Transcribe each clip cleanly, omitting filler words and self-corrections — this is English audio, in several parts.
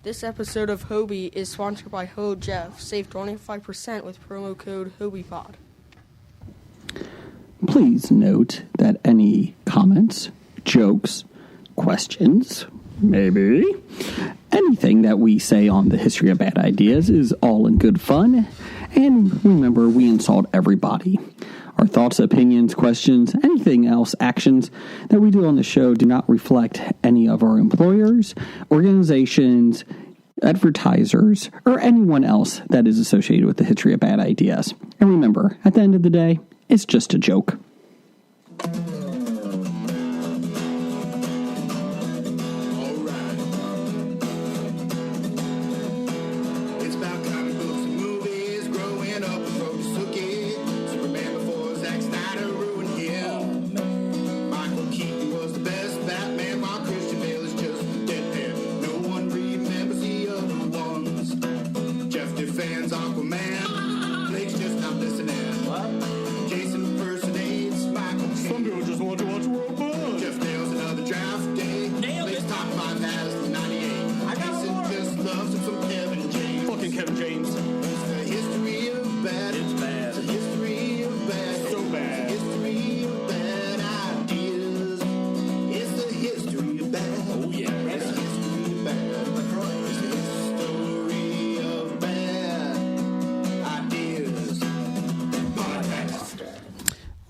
This episode of Hobie is sponsored by Ho Jeff. Save 25% with promo code HobiePod. Please note that any comments, jokes, questions, maybe anything that we say on the History of Bad Ideas is all in good fun. And remember, we insult everybody. Our thoughts, opinions, questions, anything else, actions that we do on the show do not reflect any of our employers, organizations, advertisers, or anyone else that is associated with the History of Bad Ideas. And remember, at the end of the day, it's just a joke.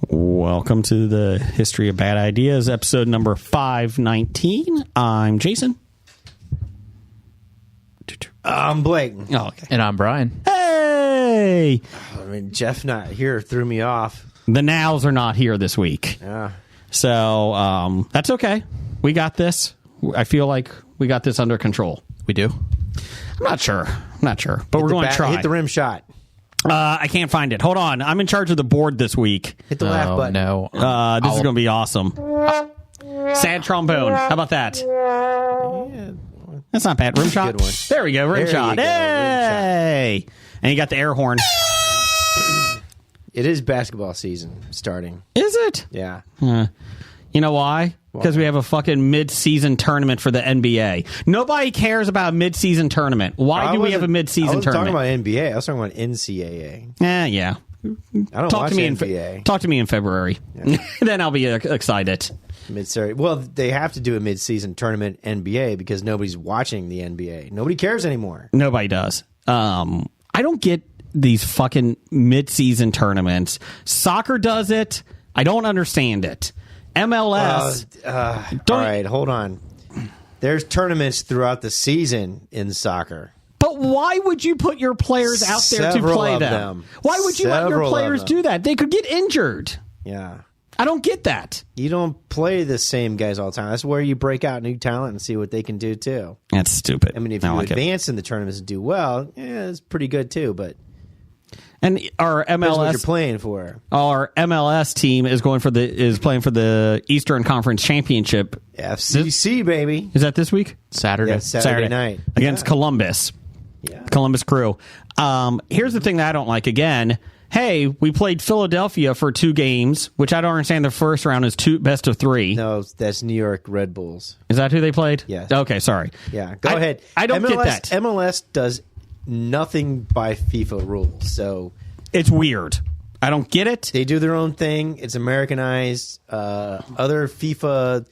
Welcome to the History of Bad Ideas, episode number 519. I'm Jason. I'm Blake. Oh, okay. And I'm Brian. Hey! I mean, Jeff not here threw me off. The Nows are not here this week. Yeah. So, that's okay. We got this. I feel like we got this under control. We do? I'm not sure. But we're going to try. Hit the rim shot. I can't find it. Hold on. I'm in charge of the board this week. Hit the laugh button. No. This is going to be awesome. Sad trombone. How about that? Yeah. That's not bad. Rim shot. Good one. There we go. Rim shot. Hey! And you got the air horn. It is basketball season starting. Is it? Yeah. You know why? Because we have a fucking mid-season tournament for the NBA. Nobody cares about a mid-season tournament. Why do we have a mid-season tournament? I wasn't talking about NBA. I was talking about NCAA. Yeah. I don't watch NBA. Talk to me in February. Yeah. Then I'll be excited. Well, they have to do a mid-season tournament NBA because nobody's watching the NBA. Nobody cares anymore. Nobody does. I don't get these fucking mid-season tournaments. Soccer does it. I don't understand it. MLS. All right, hold on. There's tournaments throughout the season in soccer. But why would you put your players out there to play them? Why would you let your players do that? They could get injured. Yeah. I don't get that. You don't play the same guys all the time. That's where you break out new talent and see what they can do, too. That's stupid. I mean, if you advance in the tournaments and do well, yeah, it's pretty good, too, but... And our MLS, what you're playing for. Our MLS team is playing for the Eastern Conference Championship. FCC, baby. Is that this week? Saturday. Yeah, Saturday night against Columbus. Yeah, Columbus Crew. Here's the thing that I don't like. Again, hey, we played Philadelphia for 2 games, which I don't understand. The first round is best of 3. No, that's New York Red Bulls. Is that who they played? Yes. Okay, sorry. Yeah, go ahead. I don't get that. MLS does nothing by FIFA rules, so it's weird. I don't get it. They do their own thing. It's Americanized. Other FIFA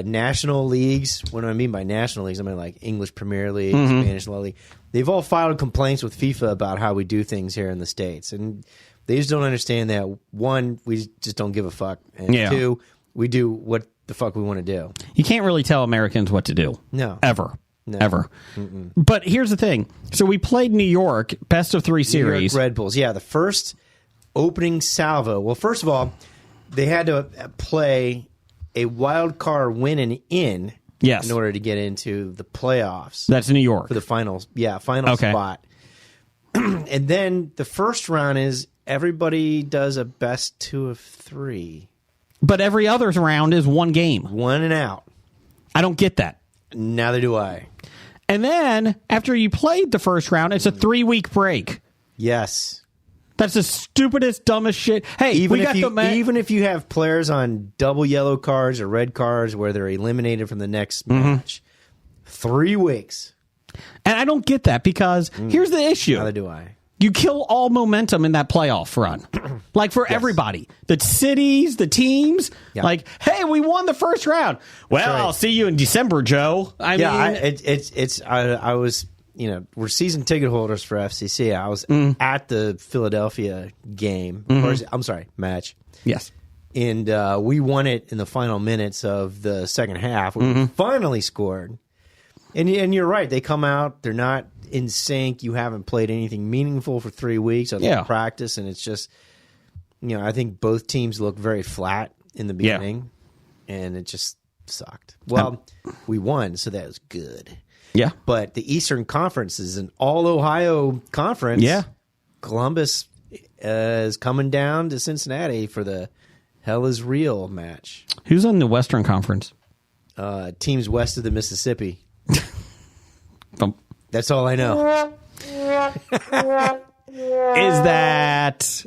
national leagues. What do I mean by national leagues? I mean like English Premier League, Spanish La Liga. They've all filed complaints with FIFA about how we do things here in the States, and they just don't understand that. 1, we just don't give a fuck, and 2, we do what the fuck we want to do. You can't really tell Americans what to do. No, ever. No. Ever. Mm-mm. But here's the thing. So we played New York, best of 3 series. New York Red Bulls. Yeah, the first opening salvo. Well, first of all, they had to play a wild card win and in in order to get into the playoffs. That's New York. For the finals. Yeah, final spot. And then the first round is everybody does a best 2 of 3. But every other round is 1 game. 1 and out. I don't get that. Neither do I. And then, after you played the first round, it's a 3-week break. Yes. That's the stupidest, dumbest shit. Hey, even if you have players on double yellow cards or red cards where they're eliminated from the next match, 3 weeks. And I don't get that because here's the issue. Neither do I. You kill all momentum in that playoff run. Like for everybody. The cities, the teams. Yeah. Like, hey, we won the first round. Well, right. I'll see you in December, Joe. I was, we're season ticket holders for FCC. I was at the Philadelphia game. I'm sorry, match. Yes. And we won it in the final minutes of the second half. We finally scored. And you're right. They come out. They're not in sync. You haven't played anything meaningful for 3 weeks other than practice. And it's just, I think both teams look very flat in the beginning. And it just sucked. Well, we won, so that was good. Yeah. But the Eastern Conference is an all-Ohio conference. Yeah. Columbus is coming down to Cincinnati for the Hell is Real match. Who's on the Western Conference? Teams west of the Mississippi. Um, That's all I know. Is that...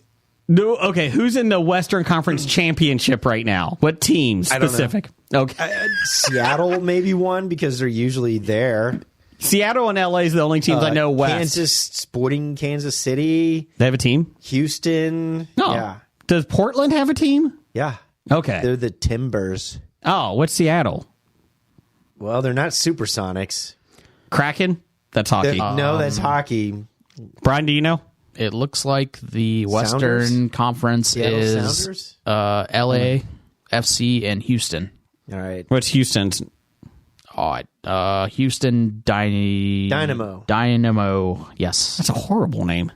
No, okay, who's in the Western Conference Championship right now? What team I don't know. specific? Okay. Seattle maybe won because they're usually there. Seattle and LA is the only teams I know west. Kansas City. They have a team? Houston. No. Yeah. Does Portland have a team? Yeah. Okay. They're the Timbers. Oh, what's Seattle? Well, they're not Supersonics. Kraken? That's hockey. No, that's hockey. Brian, do you know? It looks like the Western Sounders? Conference Seattle is Sounders? LA, FC, and Houston. All right. What's Houston's? Houston Dynamo. Dynamo, yes. That's a horrible name.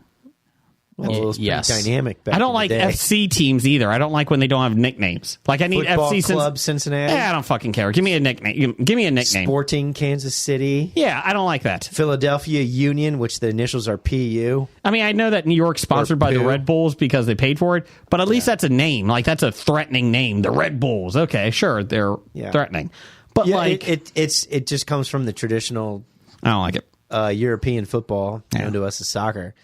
Well, it was pretty Yes. dynamic back I don't in like the day. FC teams either. I don't like when they don't have nicknames. Like I need Football FC Club Cincinnati. Yeah, I don't fucking care. Give me a nickname. Give me a nickname. Sporting Kansas City. Yeah, I don't like that. Philadelphia Union, which the initials are PU. I mean, I know that New York's sponsored by the Pooh. Red Bulls because they paid for it, but at least that's a name. Like that's a threatening name. The Red Bulls. Okay, sure, they're threatening, but Yeah, like it just comes from the traditional I don't like it. European football, Yeah. known to us as soccer.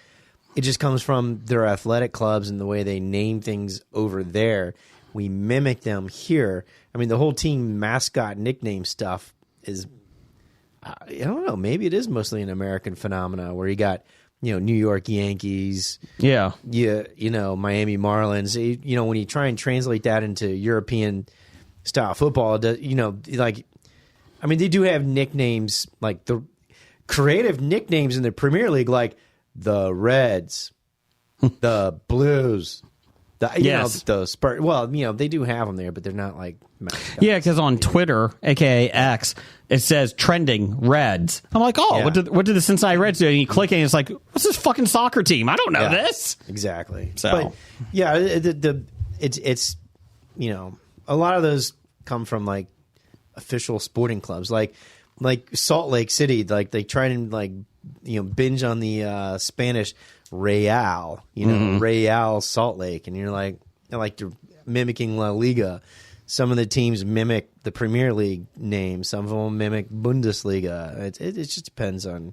It just comes from their athletic clubs and the way they name things over there. We mimic them here. I mean, the whole team mascot nickname stuff is, I don't know, maybe it is mostly an American phenomena where you got, New York Yankees, Yeah, Miami Marlins. When you try and translate that into European style football, they do have nicknames, like the creative nicknames in the Premier League, like the Reds, the Blues, the Spurs. Well, they do have them there, but they're not like mascots. yeah. Because on Twitter, aka X, it says trending Reds. I'm like, oh, Yeah. what did the Cincinnati Reds do? And you click it, and it's like, what's this fucking soccer team? I don't know this. Exactly. So- but yeah, it's a lot of those come from like official sporting clubs, like Salt Lake City. Like they try and binge on the Spanish Real, Real Salt Lake, and you're like you're mimicking La Liga. Some of the teams mimic the Premier League name. Some of them mimic Bundesliga. It just depends on.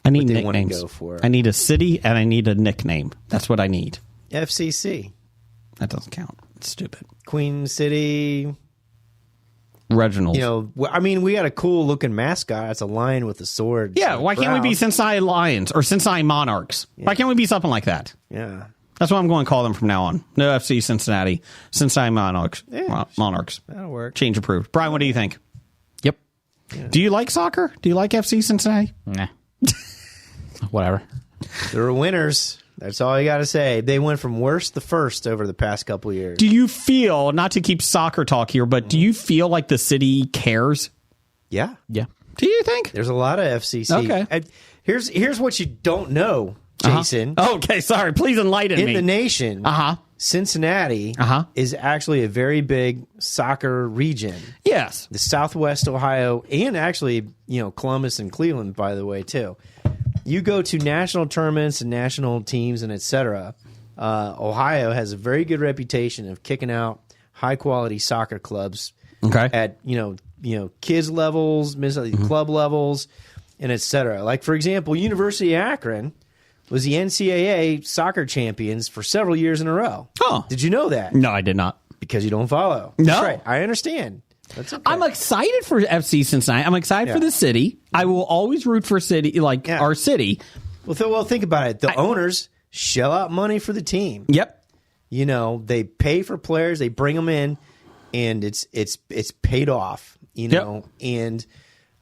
I need they wanna nicknames. go for. I need a city and I need a nickname. That's what I need. FCC, That doesn't count. It's stupid. Queen City. Reginald. We got a cool looking mascot. It's a lion with a sword. Yeah, why can't we be Proud. Cincinnati Lions or Cincinnati Monarchs? Why can't we be something like that? Yeah, That's what I'm going to call them from now on. No FC Cincinnati. Cincinnati Monarchs. Yeah. Monarchs. that'll work. Change approved. Brian, what do you think? Yep. Do you like soccer? Do you like FC Cincinnati? Nah. Whatever. They're winners. That's all you got to say. They went from worst to first over the past couple of years. Do you feel, not to keep soccer talk here, but do you feel like the city cares? Yeah, Yeah. Do you think? there's a lot of FCC. Okay. Here's what you don't know, Jason. Okay, sorry. Please enlighten In me. the nation, Cincinnati is actually a very big soccer region. Yes. The Southwest Ohio, and actually, Columbus and Cleveland, by the way, too. You go to national tournaments and national teams and et cetera. Ohio has a very good reputation of kicking out high quality soccer clubs Okay. at kids levels, club levels, and et cetera. Like for example, University of Akron was the NCAA soccer champions for several years in a row. Oh. Did you know that? No, I did not. Because you don't follow. No. That's right. I understand. That's okay. I'm excited for FC Cincinnati. I'm excited for Yeah. the city. I will always root for city, like Yeah. our city. Well, think about it. The owners shell out money for the team. Yep. You know, they pay for players, they bring them in, and it's paid off. You know, and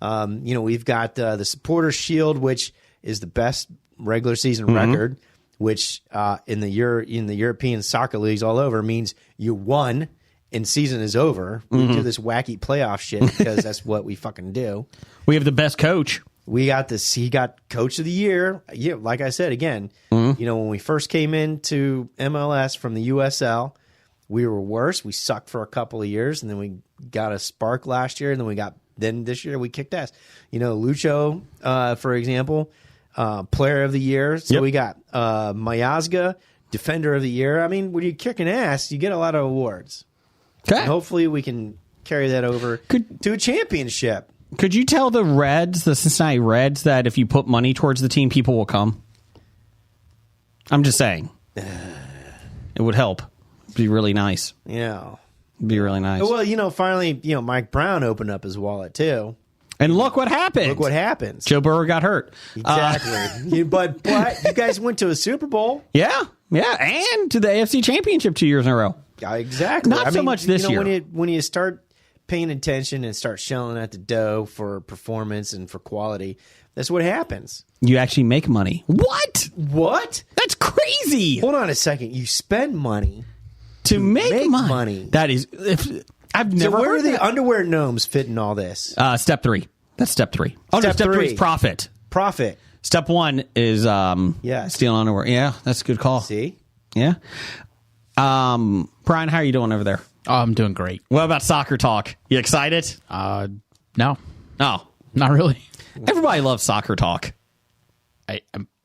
you know, we've got the Supporters Shield, which is the best regular season record, which in the European soccer leagues all over means you won and season is over. We do this wacky playoff shit because that's what we fucking do. We have the best coach. We got this. He got Coach of the Year. Yeah, like I said again, you know, when we first came into MLS from the USL, we were worse. We sucked for a couple of years, and then we got a spark last year, and then this year we kicked ass. You know, Lucho, for example, Player of the Year. So we got Mayazga, Defender of the Year. I mean, when you're kicking ass, you get a lot of awards. Okay. And hopefully, we can carry that over to a championship. Could you tell the Cincinnati Reds, that if you put money towards the team, people will come? I'm just saying. It would help. It'd be really nice. You know. It'd be really nice. Well, you know, finally, you know, Mike Brown opened up his wallet too. And look what happened. Look what happens. Joe Burrow got hurt. Exactly. but you guys went to a Super Bowl. Yeah. And to the AFC Championship 2 years in a row. Exactly. Not so much this year. When you start paying attention and start shelling at the dough for performance and for quality, that's what happens. You actually make money. What? What? That's crazy. Hold on a second. You spend money To make money. money. That is... I've never So where heard do the that. underwear gnomes fit in all this? Step 3. That's step 3. Oh, no, Step step 3 three. is profit. Profit. Step 1 is Yes. stealing underwear. Yeah, that's a good call. See? Yeah. Brian, how are you doing over there? Oh, I'm doing great. What about soccer talk? You excited? No, Oh, not really. everybody loves soccer talk.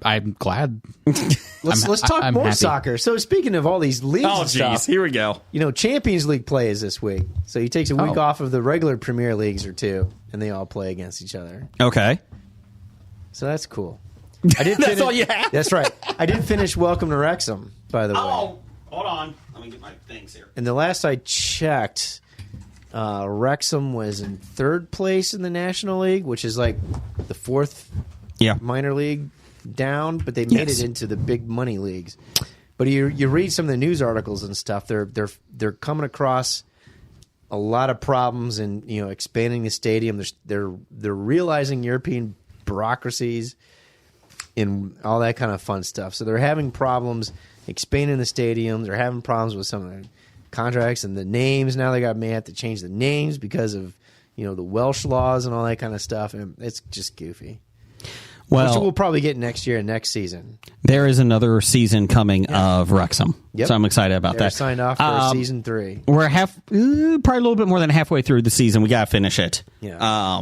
I'm glad. Let's talk I'm more happy. soccer. So speaking of all these leagues and stuff, Here we go. you know, Champions League play is this week. So he takes a week Oh. off of the regular Premier Leagues or two, and they all play against each other. Okay. So that's cool. I did. That's all you have? That's right. I did finish Welcome to Wrexham, by the way. hold on. Let me get my things here. And the last I checked, Wrexham was in third place in the National League, which is like the fourth Yeah. minor league down, but they made Yes. it into the big money leagues. But you read some of the news articles and stuff. They're coming across a lot of problems in, you know, expanding the stadium. They're realizing European bureaucracies and all that kind of fun stuff. So they're having problems expanding the stadiums. They're having problems with some of the contracts and the names. Now they may have to change the names because of, you know, the Welsh laws and all that kind of stuff. And it's just goofy. Which Well, we'll probably get next year and next season. there is another season coming of Wrexham. Yep. So I'm excited about They're that. signed off for season 3. We're probably a little bit more than halfway through the season. We got to finish it. Yeah.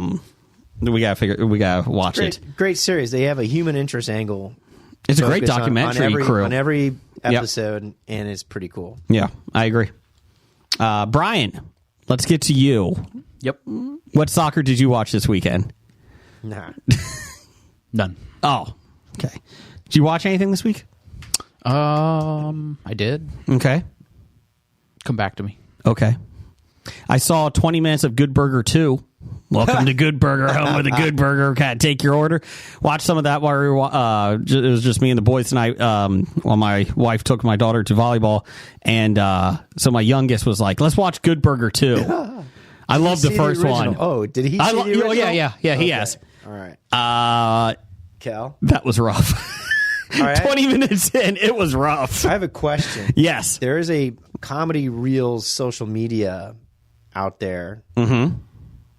We got to watch it. Great series. They have a human interest angle. It's a great focus documentary crew. on every episode, and it's pretty cool. Yeah, I agree. Brian, let's get to you. Yep. What soccer did you watch this weekend? Nah. None. Oh, okay. Did you watch anything this week? I did. Okay. Come back to me. Okay. I saw 20 minutes of Good Burger 2. Welcome to Good Burger, home of the Good Burger. Can't take your order. Watch some of that while we were, it was just me and the boys tonight while my wife took my daughter to volleyball. And so my youngest was like, let's watch Good Burger 2. I love the See first original? one. Oh, did he see the original? Yeah, he Okay. has. All right. Cal? That was rough. All right. 20 minutes in, it was rough. I have a question. Yes. There is a Comedy Reels social media out there. Mm-hmm.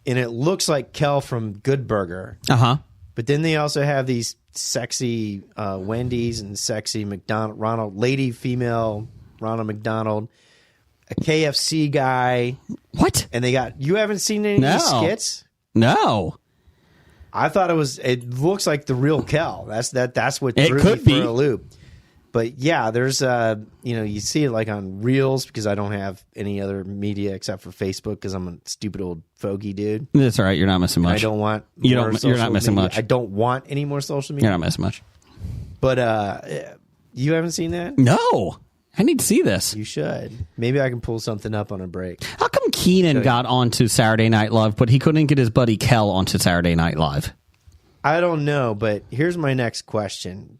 And it looks like Kel from Good Burger. Uh-huh. But then they also have these sexy Wendy's and sexy lady female Ronald McDonald, a KFC guy. What? And you haven't seen any of these skits? No. I thought it looks like the real Kel. That's what It threw could me for be. a loop. But yeah, there's you see it like on Reels because I don't have any other media except for Facebook because I'm a stupid old fogey dude. That's all right. You're not missing much. I don't want You're more not social missing media. much. I don't want any more social media. You're not missing much. But you haven't seen that? No. I need to see this. You should. Maybe I can pull something up on a break. How come come Keenan got onto Saturday Night Live, but he couldn't get his buddy Kel onto Saturday Night Live? I don't know, but here's my next question.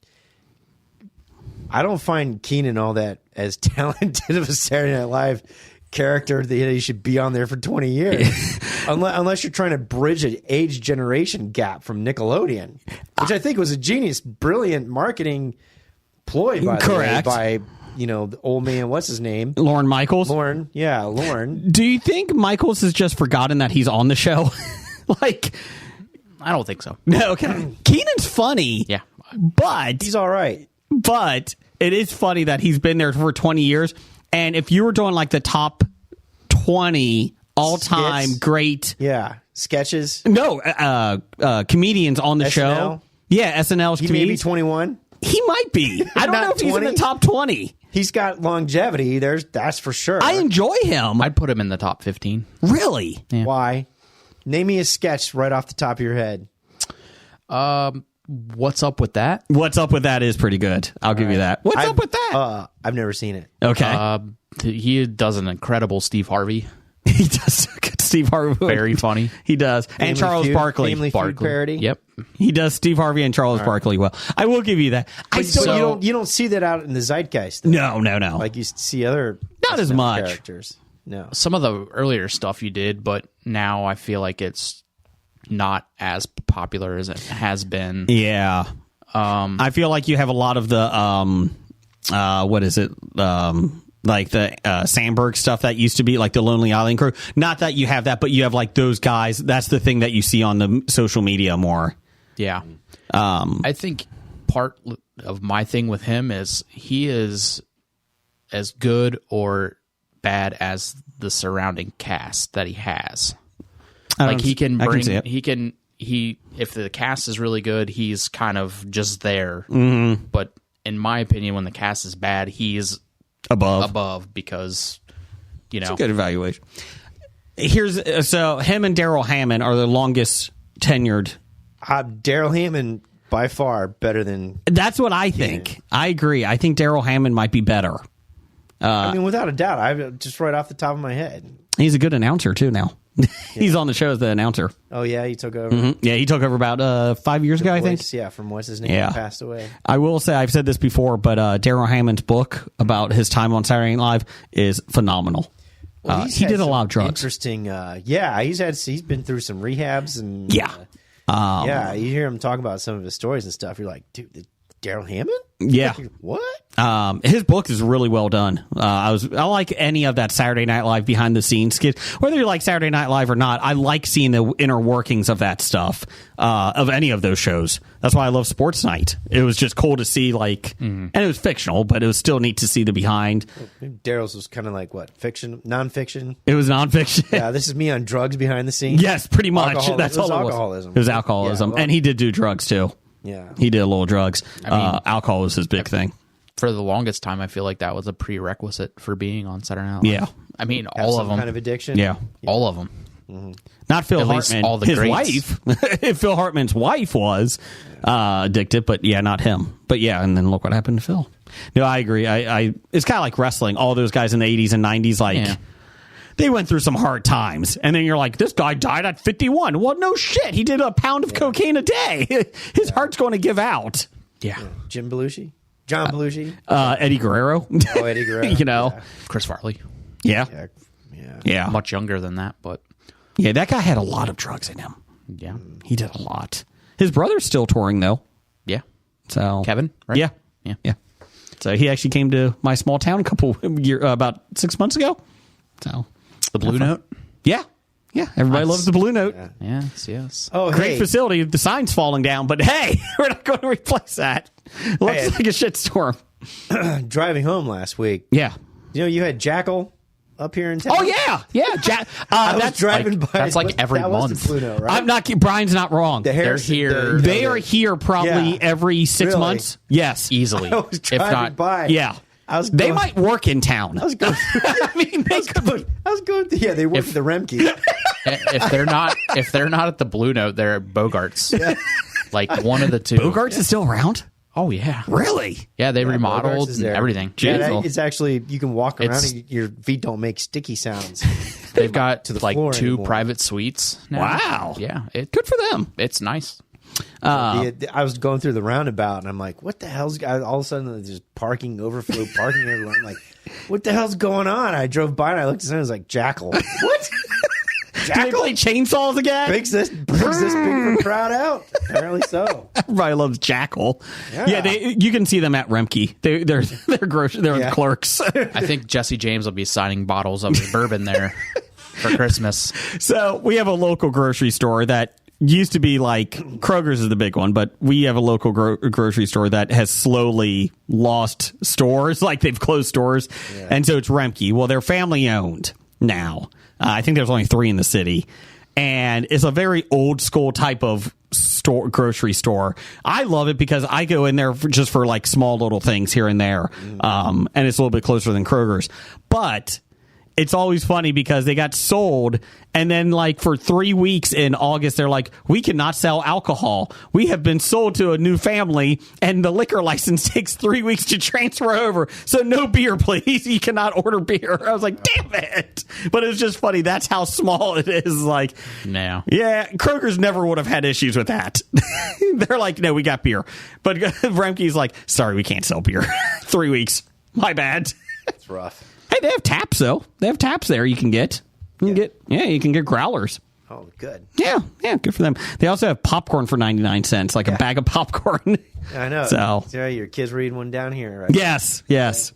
I don't find Keenan all that as talented of a Saturday Night Live character that he should be on there for 20 years. unless you're trying to bridge an age generation gap from Nickelodeon, which I think was a genius, brilliant marketing ploy, by the way, Correct. by, the old man, what's his name? Lauren Michaels? Lauren. Yeah, Lauren. Do you think Michaels has just forgotten that he's on the show? Like, I don't think so. no, okay. Keenan's funny. Yeah. But He's all right. But it is funny that he's been there for 20 years. And if you were doing like the top 20 all-time Skits? great, Yeah. Sketches. comedians on the SNL? show, yeah, SNL's He may be comedians, 21. he might be. I don't Not know if he's in 20? the top 20. He's got longevity. That's for sure. I enjoy him. I'd put him in the top 15. Really? Yeah. Why? Name me a sketch right off the top of your head. What's up with that? What's up with that is pretty good. I'll give you that. What's up with that? I've never seen it. Okay. He does an incredible Steve Harvey. He does a good Steve Harvey. Very funny. He does. And Family Charles Feud- Barkley. Family Feud Barkley. parody. Yep. He does Steve Harvey and Charles Barkley well. I will give you that. I But still So- you don't see that out in the zeitgeist, though. no. Like you see other Not as SNL much. characters. No. Some of the earlier stuff you did, but now I feel like it's not as popular as it has been. Yeah. I feel like you have a lot of the what is it? Like the Sandberg stuff that used to be like the Lonely Island crew. Not that you have that, but you have like those guys. That's the thing that you see on the social media more. Yeah. I think part of my thing with him is he is as good or bad as the surrounding cast that he has. Like he can I bring, see it. if the cast is really good, he's kind of just there. Mm-hmm. But in my opinion, when the cast is bad, he's above because, Good evaluation. Here's so him and Daryl Hammond are the longest tenured. Daryl Hammond by far better than. That's what I think. I agree. I think Daryl Hammond might be better. I mean, without a doubt. I just right off the top of my head. He's a good announcer too now. He's on the show as the announcer. Oh yeah, he took over. Mm-hmm. Yeah, he took over about 5 years ago, I think. Yeah, from what's his name? Yeah. Passed away. I will say, I've said this before, but Daryl Hammond's book about his time on Saturday Night Live is phenomenal. Well, he's He had did a some lot of drugs. Interesting. He's been through some rehabs and Yeah. yeah. You hear him talk about some of his stories and stuff. You're like, dude, Daryl Hammond? Yeah. What? His book is really well done. I like any of that Saturday Night Live behind the scenes skit. Whether you like Saturday Night Live or not, I like seeing the inner workings of that stuff, of any of those shows. That's why I love Sports Night. It was just cool to see, and it was fictional, but it was still neat to see the behind. Daryl's was kind of like what? Fiction? Nonfiction? It was nonfiction. Yeah, this is me on drugs behind the scenes. Yes, pretty much. That's it was all it was. alcoholism. It was alcoholism. Yeah, well- And he did do drugs, too. Yeah. He did a little drugs. Alcohol was his big thing. For the longest time, I feel like that was a prerequisite for being on Saturday Night Live. Yeah. I mean, Have all some of them. kind of addiction. Yeah. All of them. Not Phil At least Hartman. all the his greats. wife. Phil Hartman's wife was addicted, but yeah, not him. But yeah, and then look what happened to Phil. No, I agree. I it's kind of like wrestling. All those guys in the 80s and 90s, Yeah. they went through some hard times. And then you're like, this guy died at 51. Well, no shit. He did a pound of cocaine a day. His heart's going to give out. Yeah. Jim Belushi? John Belushi? Eddie Guerrero. Oh, Eddie Guerrero. You know. Yeah. Chris Farley. Yeah. Yeah. Yeah. Much younger than that, but Yeah, that guy had a lot of drugs in him. yeah. He did a lot. His brother's still touring, though. Yeah. So Kevin, right? Yeah. Yeah. Yeah. So he actually came to my small town about 6 months ago. So The Blue Note? yeah. Yeah. Everybody loves the Blue Note. Yes, yes. Oh, Great hey. facility. The sign's falling down, but hey, we're not going to replace that. Looks Hey. like a shitstorm. Driving home last week, Yeah. you had Jackal up here in town. Oh yeah. Yeah. I was that's driving like- by. that's like every that was month. the Blue Note, right? I'm not. Brian's not wrong. The Harrison- here. They are here probably Yeah. every 6 Really? months. Yes. Easily. I was if driving not, by. Yeah. I was They going- might work in town. I was going. I mean, they could. I was going. Yeah, they worked at the Remke. if they're not at the Blue Note, they're at Bogart's. Like one of the two. Bogarts is still around? Oh yeah. Really? Yeah, they Bogarts remodeled is and there. everything. Yeah, Beautiful. it's actually you can walk around It's- and your feet don't make sticky sounds. They've got to the like floor 2 anymore. private suites now. Wow. Yeah. Good for them. It's nice. I was going through the roundabout and I'm like, what the hell's all of a sudden there's just overflow parking everywhere. I'm like, what the hell's going on? I drove by and I looked at it and I was like, Jackal. What? Do they Jackal play chainsaws again? brings this big of a crowd out? Apparently so. Everybody loves Jackal. Yeah. You can see them at Remke. They're Yeah. clerks. I think Jesse James will be signing bottles of his bourbon there for Christmas. So we have a local grocery store that used to be like Kroger's is the big one, but we have a local grocery store that has slowly lost stores, like they've closed stores, and so it's Remke. Well, they're family owned now. I think there's only 3 in the city, and it's a very old school type of grocery store. I love it because I go in there just for like small little things here and there, and it's a little bit closer than Kroger's, but it's always funny because they got sold, and then like for 3 weeks in August, they're like, we cannot sell alcohol. We have been sold to a new family, and the liquor license takes 3 weeks to transfer over. So no beer, please. You cannot order beer. I was like, damn it. But it was just funny. That's how small it is. Like, No. yeah, Kroger's never would have had issues with that. They're like, no, we got beer. But Remke's like, sorry, we can't sell beer. 3 weeks. My bad. It's rough. Hey, they have taps though. They have taps there. You can get. You can get growlers. Oh, good. Yeah, good for them. They also have popcorn for 99 cents, like a bag of popcorn. I know. So Yeah, your kids were eating one down here, right? yes.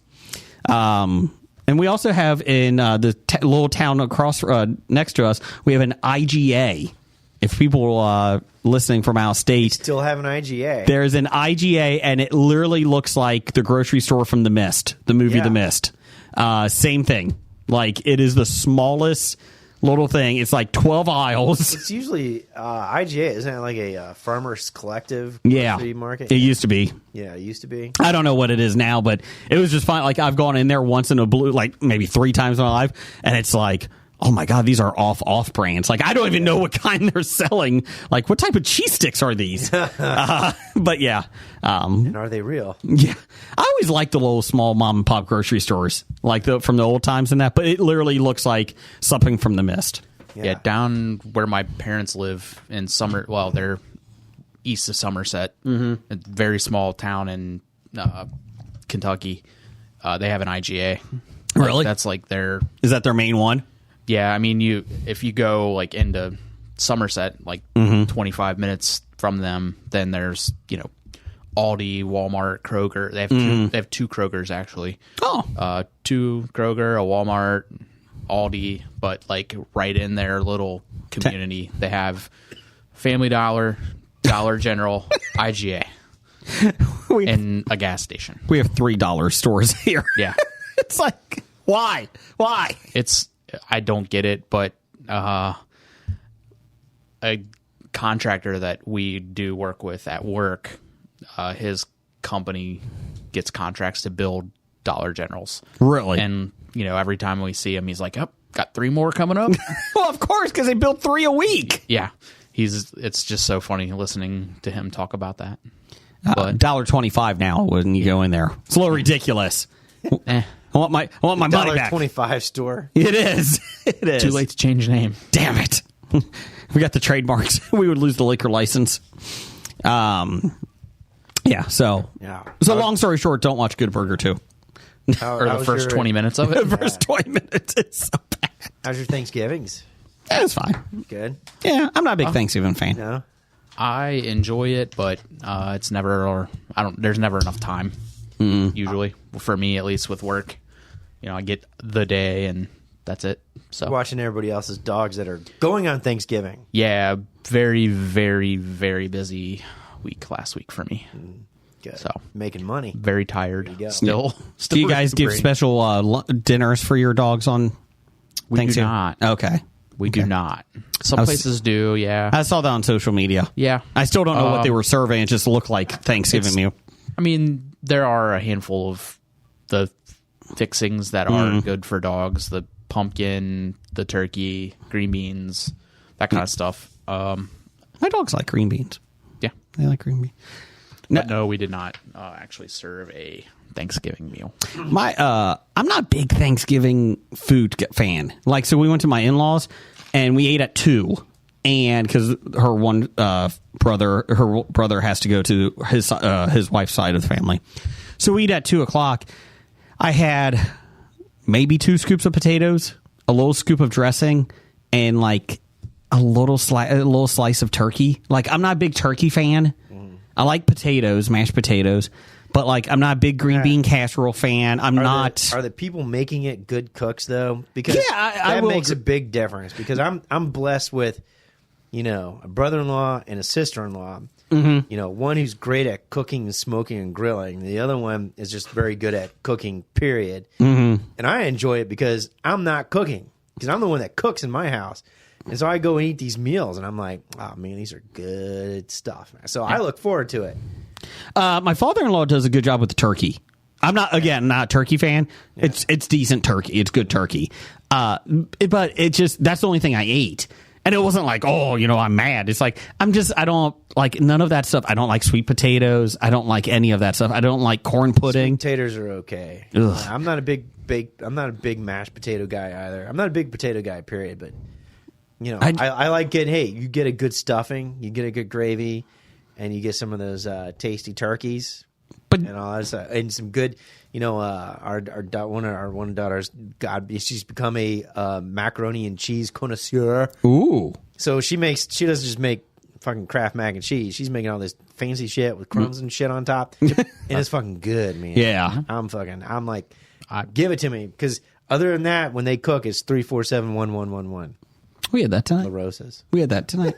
And we also have in the little town across next to us, we have an IGA. If people listening from out of state, Still have an IGA. there's an IGA, and it literally looks like the grocery store from The Mist, the movie Yeah. The Mist. Same thing. Like, it is the smallest little thing. It's like 12 aisles. It's usually IGA, isn't it like a farmers collective Yeah, grocery market? it used to be. Yeah, it used to be. I don't know what it is now, but it was just fine. Like, I've gone in there once in a blue, like maybe 3 times in my life, and it's like, oh my God, these are off brands. Like, I don't even know what kind they're selling. Like, what type of cheese sticks are these? But yeah. And are they real? Yeah. I always liked the little small mom and pop grocery stores, like from the old times and that, but it literally looks like something from The Mist. Yeah, down where my parents live in they're east of Somerset, a very small town in Kentucky. They have an IGA. Really? That's like their. Is that their main one? Yeah, I mean, if you go like into Somerset, like 25 minutes from them, then there's Aldi, Walmart, Kroger. They have 2 Krogers actually. Oh. 2 Kroger, a Walmart, Aldi, but like right in their little community, they have Family Dollar, Dollar General, IGA, and a gas station. We have $3 stores here. Yeah. It's like, why? I don't get it, but a contractor that we do work with at work, his company gets contracts to build Dollar Generals. Really? And, every time we see him, he's like, oh, got 3 more coming up. Well, of course, because they build 3 a week. Yeah. It's just so funny listening to him talk about that. But $1.25 now when you go in there. It's a little ridiculous. I want my money back. $1.25 store. It is. It is. too late to change the name. Damn it. We got the trademarks. We would lose the liquor license. Yeah, so. Yeah. So long story short, don't watch Good Burger 2. Or the first 20 minutes of it. The first 20 minutes, it's so bad. How's your Thanksgivings? Yeah, it's fine. Good. Yeah, I'm not a big Thanksgiving fan. No? I enjoy it, but it's never, there's never enough time, usually, for me, at least with work. I get the day and that's it. So Watching everybody else's dogs that are going on Thanksgiving. yeah, very, very, very busy week last week for me. Good. So Making money. very tired. There you go. Still Do you guys give recuperating. special dinners for your dogs on We do Thanksgiving? not. Okay. We do not. Some was- places do. Yeah. I saw that on social media. Yeah. I still don't know what they were serving. It just looked like Thanksgiving meal. I mean, there are a handful of the fixings that are good for dogs: the pumpkin, the turkey, green beans, that kind of stuff. My dogs like green beans. Yeah. They like green beans. But no, we did not actually serve a Thanksgiving meal? I'm not a big Thanksgiving food fan. Like, so we went to my in-laws and we ate at 2, and because her one brother has to go to his wife's side of the family, so we eat at 2:00. I had maybe 2 scoops of potatoes, a little scoop of dressing, and like a little slice of turkey. Like, I'm not a big turkey fan. I like potatoes, mashed potatoes, but like I'm not a big green bean casserole fan. Are the people making it good cooks though? Because I that makes a big difference. Because I'm blessed with, a brother-in-law and a sister-in-law. Mm-hmm. One who's great at cooking and smoking and grilling. The other one is just very good at cooking. Period. Mm-hmm. And I enjoy it because I'm not cooking, because I'm the one that cooks in my house. And so I go and eat these meals, and I'm like, oh, man, these are good stuff. So I look forward to it. My father-in-law does a good job with the turkey. I'm not a turkey fan. Yeah. It's decent turkey. It's good turkey. But that's the only thing I ate. And it wasn't like, I'm mad. It's like, I don't like none of that stuff. I don't like sweet potatoes. I don't like any of that stuff. I don't like corn pudding. Sweet potatoes are okay. I'm not a big mashed potato guy either. I'm not a big potato guy, period, but... I like you get a good stuffing, you get a good gravy, and you get some of those tasty turkeys, and all that stuff, and some good, one of our daughters, she's become a macaroni and cheese connoisseur. Ooh! So she doesn't just make fucking Kraft mac and cheese. She's making all this fancy shit with crumbs and shit on top, and it's fucking good, man. Yeah, I'm like, give it to me, because other than that, when they cook, it's 3-4-7-1-1-1-1. We had that tonight. La Rosa's. We had that tonight.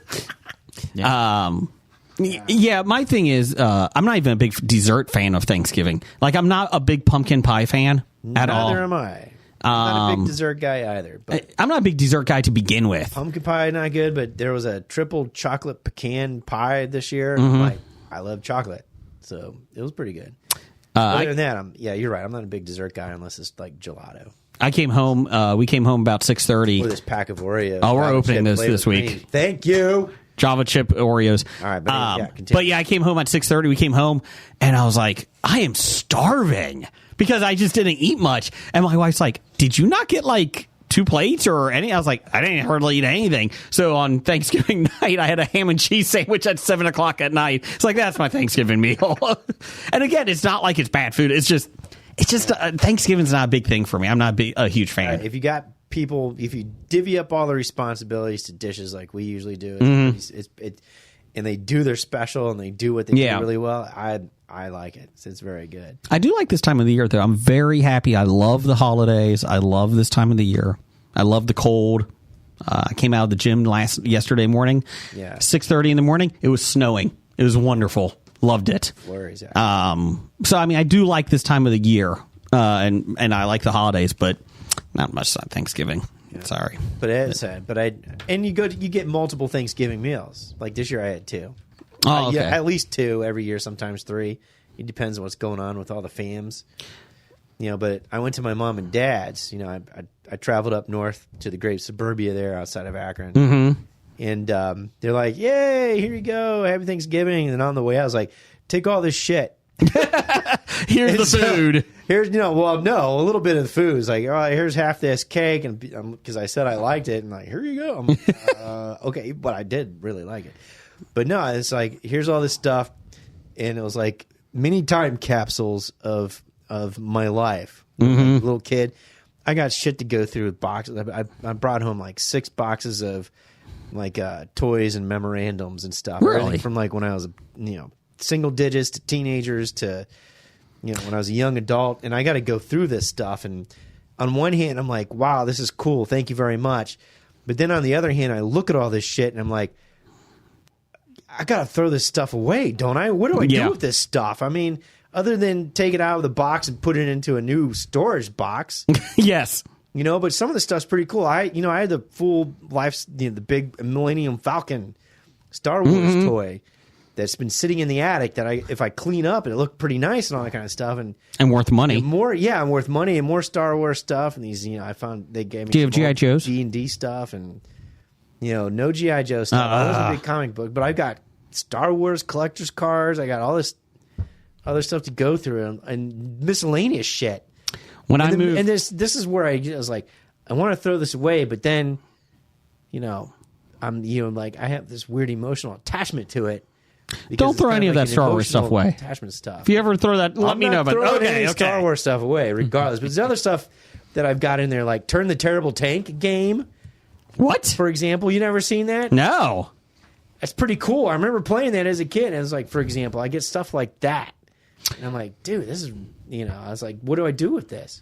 Yeah, my thing is, I'm not even a big dessert fan of Thanksgiving. Like, I'm not a big pumpkin pie fan at all. Neither am I. I'm not a big dessert guy either. But I'm not a big dessert guy to begin with. Pumpkin pie, not good, but there was a triple chocolate pecan pie this year. Mm-hmm. I love chocolate, so it was pretty good. Other than that, you're right. I'm not a big dessert guy unless it's like gelato. I came home. We came home about 6:30. With this pack of Oreos. Oh, we're opening this week. Thank you. Java chip Oreos. All right, continue. I came home at 6:30. We came home, and I was like, I am starving because I just didn't eat much. And my wife's like, did you not get like 2 plates or any? I was like, I didn't hardly eat anything. So on Thanksgiving night, I had a ham and cheese sandwich at 7:00 at night. It's like, that's my Thanksgiving meal. And again, it's not like it's bad food. It's just Thanksgiving's not a big thing for me. I'm not a huge fan. If you got people, if you divvy up all the responsibilities to dishes like we usually do, and they do their special and they do what they do really well, I like it. It's very good. I do like this time of the year, though. I'm very happy. I love the holidays. I love this time of the year. I love the cold. I came out of the gym yesterday morning. Yeah. 6:30 in the morning. It was snowing. It was wonderful. Loved it. Flurries, yeah. So I mean, I do like this time of the year, and I like the holidays, but not much on Thanksgiving. Yeah. Sorry, but you get multiple Thanksgiving meals. Like this year, I had 2. Oh, okay. At least 2 every year, sometimes 3. It depends on what's going on with all the fams. But I went to my mom and dad's. I traveled up north to the great suburbia there outside of Akron. Mm-hmm. And they're like, yay, here you go, happy Thanksgiving. And then on the way, I was like, take all this shit. Here's the food. Here's, a little bit of the food. It's like, all right, here's half this cake. And because I said I liked it. And like, here you go. I'm like, okay, but I did really like it. But no, it's like, here's all this stuff. And it was like mini time capsules of my life. Mm-hmm. Like a little kid. I got shit to go through with boxes. I brought home like 6 boxes of like toys and memorandums and stuff. Really? Everything from like when I was single digits to teenagers to when I was a young adult, and I got to go through this stuff. And on one hand, I'm like, wow, this is cool, thank you very much. But then on the other hand, I look at all this shit and I'm like, I got to throw this stuff away, don't I? What do I do with this stuff? I mean, other than take it out of the box and put it into a new storage box. Yes. But some of the stuff's pretty cool. I had the full life, the big Millennium Falcon Star Wars toy that's been sitting in the attic that if I clean up, it looked pretty nice and all that kind of stuff. And worth money. And I'm worth money and more Star Wars stuff. And these, I found they gave me. Do you have G.I. Joes? D&D stuff and, no G.I. Joe stuff. I was a big comic book, but I've got Star Wars collector's cards. I got all this other stuff to go through and miscellaneous shit. When I moved, and this is where I was like, I want to throw this away, but then, I'm like I have this weird emotional attachment to it. Don't throw any of that Star Wars stuff away. Attachment stuff. If you ever throw that, let me know. But okay. Star Wars stuff away, regardless. But there's other stuff that I've got in there, like Turn the Terrible Tank game. What? For example, you never seen that? No. That's pretty cool. I remember playing that as a kid. And it was like, for example, I get stuff like that. And I'm like, dude, this is, I was like, what do I do with this?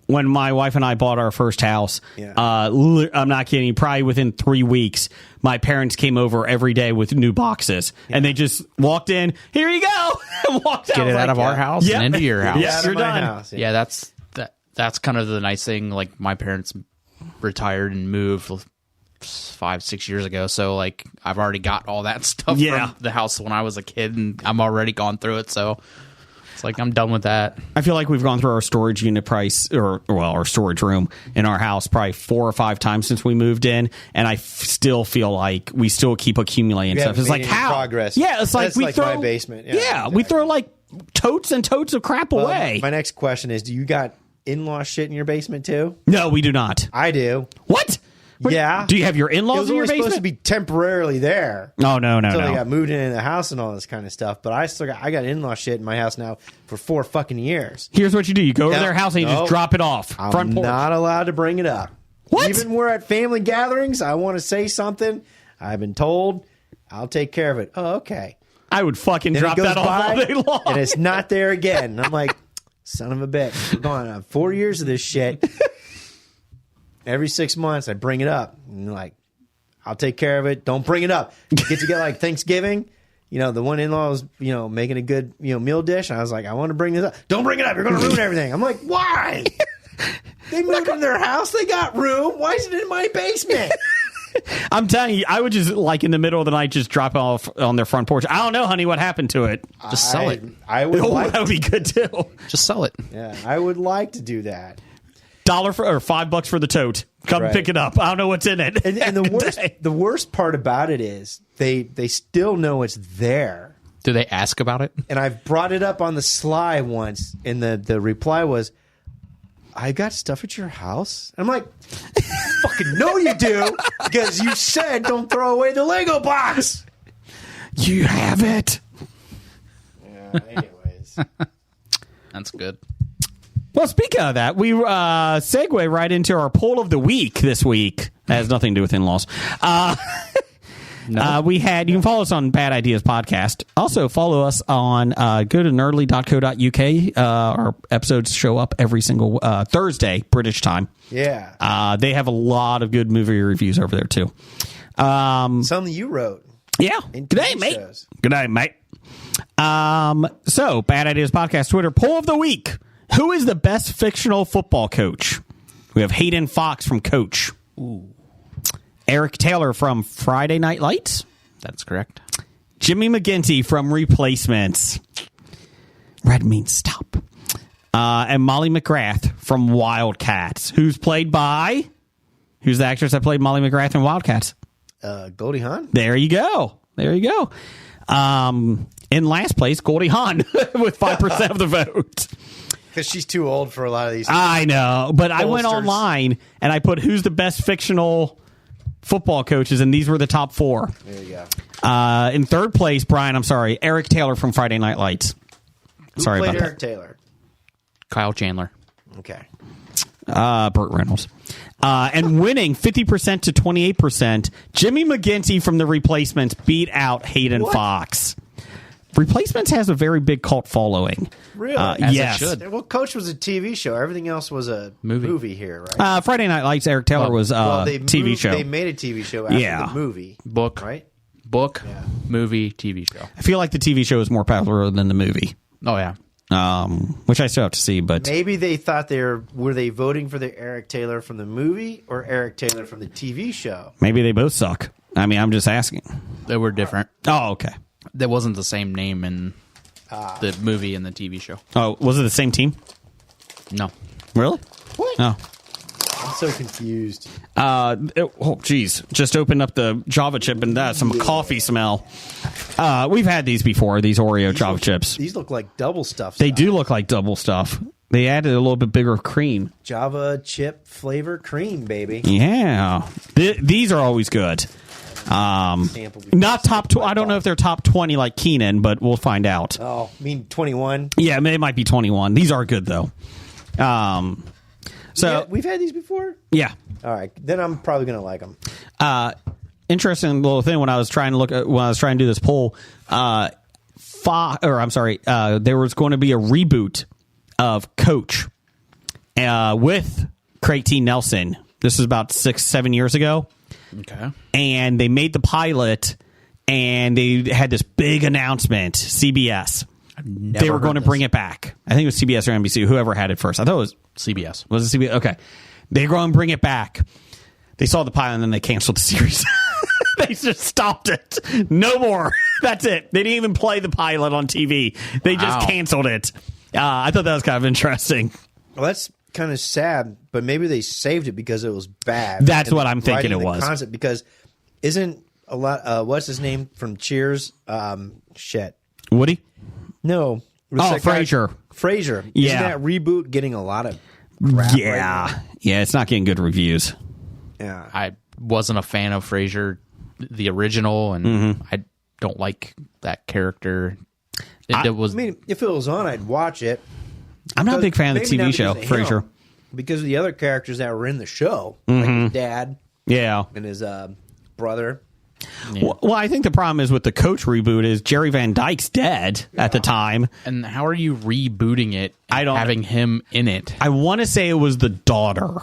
When my wife and I bought our first house, I'm not kidding, probably within 3 weeks, my parents came over every day with new boxes. And they just walked in, here you go, and walked out. Get it out of our house and into your house. Yeah, you're done. House, yeah, that's kind of the nice thing. Like, my parents retired and moved 5-6 years ago, so like I've already got all that stuff from the house when I was a kid, and I'm already gone through it, so it's like I'm done with that. I feel like we've gone through our storage unit price, our storage room in our house probably 4 or 5 times since we moved in, and I still feel like we still keep accumulating stuff. It's like how progress. Yeah, it's like that's we like throw my basement. Yeah, exactly. We throw like totes and totes of crap away. My next question is: do you got in-law shit in your basement too? No, we do not. I do. What? Yeah. Do you have your in-laws in your It was basement? supposed to be temporarily there. Oh, no. Until they got moved into the house and all this kind of stuff. But I got in-law shit in my house now for 4 fucking years. Here's what you do. You go to their house and you just drop it off. Front porch. Not allowed to bring it up. What? Even we're at family gatherings, I want to say something. I've been told I'll take care of it. Oh, okay. I would fucking Then drop it goes that off all by, day long. and it's not there again. And I'm like, son of a bitch. We're going on 4 years of this shit. Every 6 months, I bring it up. And like, I'll take care of it. Don't bring it up. Get to get like Thanksgiving. The one in-law was, making a good, meal dish. And I was like, I want to bring this up. Don't bring it up. You're going to ruin everything. I'm like, why? They moved in their house. They got room. Why is it in my basement? I'm telling you, I would just, like, in the middle of the night, just drop it off on their front porch. I don't know, honey, what happened to it. Just sell it. I would like that would be good, too. Just sell it. Yeah, I would like to do that. $5 for the tote. Come pick it up. I don't know what's in it. And the worst part about it is they still know it's there. Do they ask about it? And I've brought it up on the sly once, and the reply was, I got stuff at your house? And I'm like, fucking no you do, because you said don't throw away the Lego box. You have it. Yeah, anyways. That's good. Well, speaking of that, we segue right into our poll of the week this week. That has nothing to do with in-laws. You can follow us on Bad Ideas Podcast. Also, follow us on go to nerdly.co.uk. Our episodes show up every single Thursday, British time. Yeah. They have a lot of good movie reviews over there, too. Something you wrote. Yeah. Good day, mate. Good day, mate. So, Bad Ideas Podcast Twitter poll of the week. Who is the best fictional football coach? We have Hayden Fox from Coach. Ooh. Eric Taylor from Friday Night Lights. That's correct. Jimmy McGinty from Replacements. Red means stop. And Molly McGrath from Wildcats. Who's the actress that played Molly McGrath in Wildcats? Goldie Hawn. There you go. In last place, Goldie Hawn with 5% of the vote. Because she's too old for a lot of these. I know, but I went Posters. online and I put who's the best fictional football coaches, and these were the top 4. There you go. In third place, Brian, I'm sorry, Eric Taylor from Friday Night Lights. Who Sorry played about Eric Taylor? Kyle Chandler. Okay. Burt Reynolds. And winning 50% to 28%, Jimmy McGinty from The Replacements beat out Hayden Fox. Replacements has a very big cult following. Really? As yes. it should. Well, Coach was a TV show. Everything else was a movie here, right? Friday Night Lights, Eric Taylor was TV show. They made a TV show after the movie. Book. Right? Book, movie, TV show. I feel like the TV show is more popular than the movie. Oh, yeah. Which I still have to see, but Maybe they thought were they voting for the Eric Taylor from the movie or Eric Taylor from the TV show? maybe they both suck. I mean, I'm just asking. They were different. Oh, okay. There wasn't the same name in the movie and the TV show. Oh, was it the same team? No. Really? What? No. I'm so confused. Geez. Just opened up the Java chip and that's some coffee smell. We've had these before, these Oreo Java chips. These look like double stuff. They do look like double stuff. They added a little bit bigger cream. Java chip flavor cream, baby. Yeah. These are always good. Not top 20. I don't know if they're top 20 like Keenan, but we'll find out. Oh, I mean 21? Yeah, they might be 21. These are good, though. So we've had these before? Yeah. All right. Then I'm probably going to like them. Interesting little thing when I was trying to do this poll, there was going to be a reboot of Coach with Craig T. Nelson. This was about 6-7 years ago. Okay. And they made the pilot, and they had this big announcement, CBS. They were going to bring it back. I think it was CBS or NBC, whoever had it first. I thought it was CBS. Was it CBS? Okay. They were going to bring it back. They saw the pilot, and then they canceled the series. They just stopped it. No more. That's it. They didn't even play the pilot on TV. They just canceled it. I thought that was kind of interesting. Well, that's kind of sad, but maybe they saved it because it was bad. That's what I'm thinking it was. Concept, because isn't a lot, what's his name from Cheers? Woody? No. Frasier. Frasier. Yeah. Isn't that reboot getting a lot of crap right now? Yeah, it's not getting good reviews. Yeah. I wasn't a fan of Frasier, the original, and I don't like that character. I mean, if it was on, I'd watch it. I'm not a big fan of the TV show, Frasier. Because of the other characters that were in the show, like his dad and his brother. Yeah. Well, I think the problem is with the Coach reboot is Jerry Van Dyke's dead at the time. And how are you rebooting it and having him in it? I want to say it was the daughter.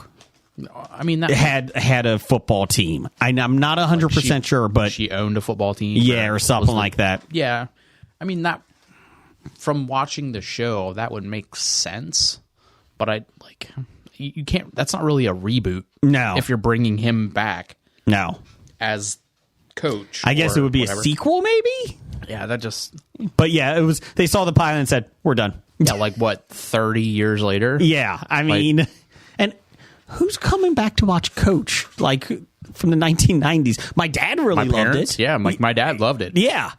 I mean, that had a football team. I'm not 100% sure, but she owned a football team. Yeah, or something like that. Yeah. I mean, that from watching the show, that would make sense. But you can't. That's not really a reboot. No. If you're bringing him back. No. As Coach. I guess it would be whatever. A sequel, maybe? Yeah, that just... But yeah, it was. They saw the pilot and said, we're done. Yeah, like what, 30 years later? Yeah, I mean... and who's coming back to watch Coach? Like, from the 1990s? My dad really loved it. Yeah, my dad loved it. Yeah.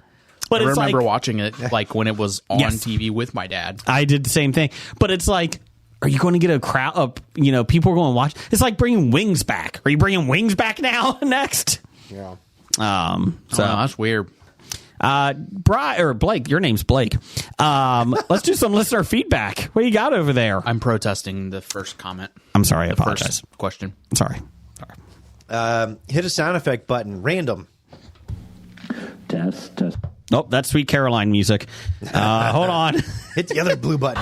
But I remember watching it like when it was on TV with my dad. I did the same thing. But it's like... Are you going to get a crowd of, people are going to watch? It's like bringing Wings back. Are you bringing Wings back now next? Yeah. So that's weird. Blake, your name's Blake. Let's do some listener feedback. What do you got over there? I'm protesting the first comment. I'm sorry. I apologize. First question. Sorry. Hit a sound effect button. Random. Test. Oh, that's Sweet Caroline music. Hold on. Hit the other blue button.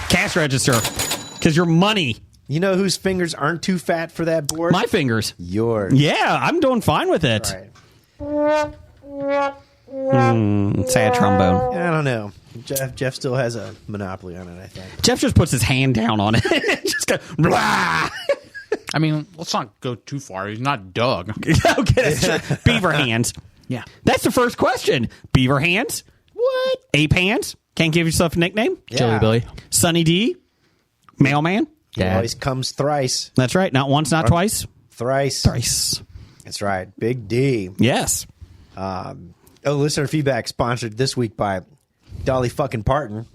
Cash register. Because your money. You know whose fingers aren't too fat for that board? My fingers. Yours. Yeah, I'm doing fine with it. Right. Sad trombone. I don't know. Jeff still has a monopoly on it, I think. Jeff just puts his hand down on it. Just go, blah. I mean, let's not go too far. He's not Doug. Okay, that's true. Beaver hands. Yeah. That's the first question. Beaver hands? What? Ape hands? Can't give yourself a nickname? Yeah. Chili Billy. Sunny D? Mailman? He always comes thrice. That's right. Not once, not twice. Thrice. That's right. Big D. Yes. Listener feedback sponsored this week by Dolly fucking Parton.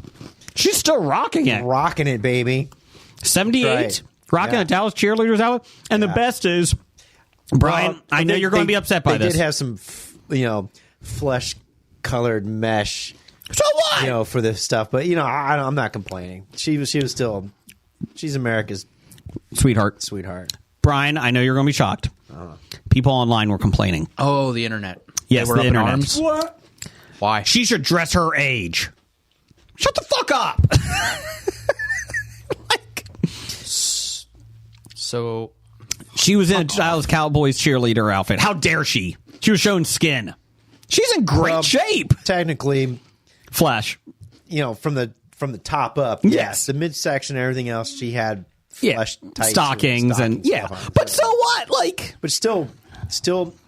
She's still rocking it. Rocking it, baby. 78. Right. Rocking the Dallas Cheerleaders out. And the best is, Brian, I know you're going to be upset by this. They did have some, flesh-colored mesh. So what? For this stuff. But, I'm not complaining. She was still... She's America's sweetheart. Brian, I know you're going to be shocked. People online were complaining. Oh, the internet. Yes, they were the up internet. in arms? What? Why? She should dress her age. Shut the fuck up. So she was in a Dallas Cowboys cheerleader outfit. How dare she? She was showing skin. She's in great shape. Technically, Flash. From the top up, yes. The midsection and everything else, she had flesh tights stockings and But so what? But still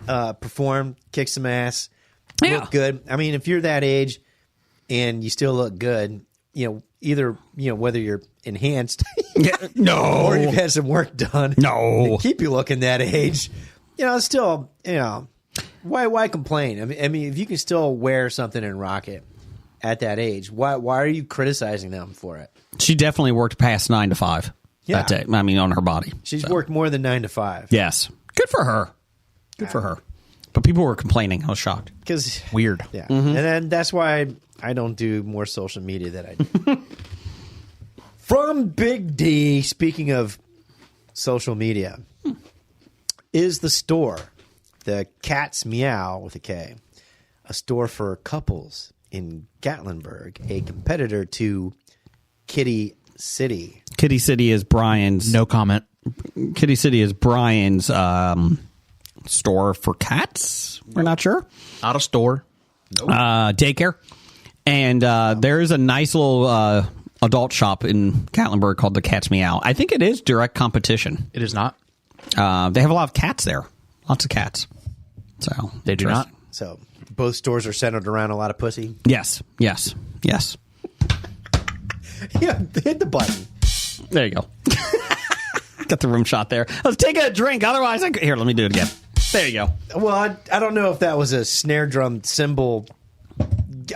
perform, kick some ass, Yeah. look good. I mean, if you're that age and you still look good, either whether you're enhanced No. or you've had some work done. No. to keep you looking that age. Still, why complain? I mean, if you can still wear something and rock it at that age, why are you criticizing them for it? She definitely worked past 9 to 5 that day. I mean, on her body. She's worked more than 9 to 5. Yes. Good for her. Good for her. But people were complaining. I was shocked. Because Weird. yeah, and then that's why I don't do more social media that I do. From Big D, speaking of social media, is the store, the Cat's Meow with a K, a store for couples in Gatlinburg, a competitor to Kitty City. Kitty City is Brian's. No comment. Kitty City is Brian's store for cats. We're not sure. Not a store. Daycare. And there is a nice little adult shop in Gatlinburg called the Cat's Meow. I think it is direct competition. It is not. They have a lot of cats there. Lots of cats. So They do not. So both stores are centered around a lot of pussy. Yes. Yes. Yes. Yeah, hit the button. There you go. Got the room shot there. Let's take a drink. Otherwise, here, let me do it again. There you go. Well, I don't know if that was a snare drum cymbal.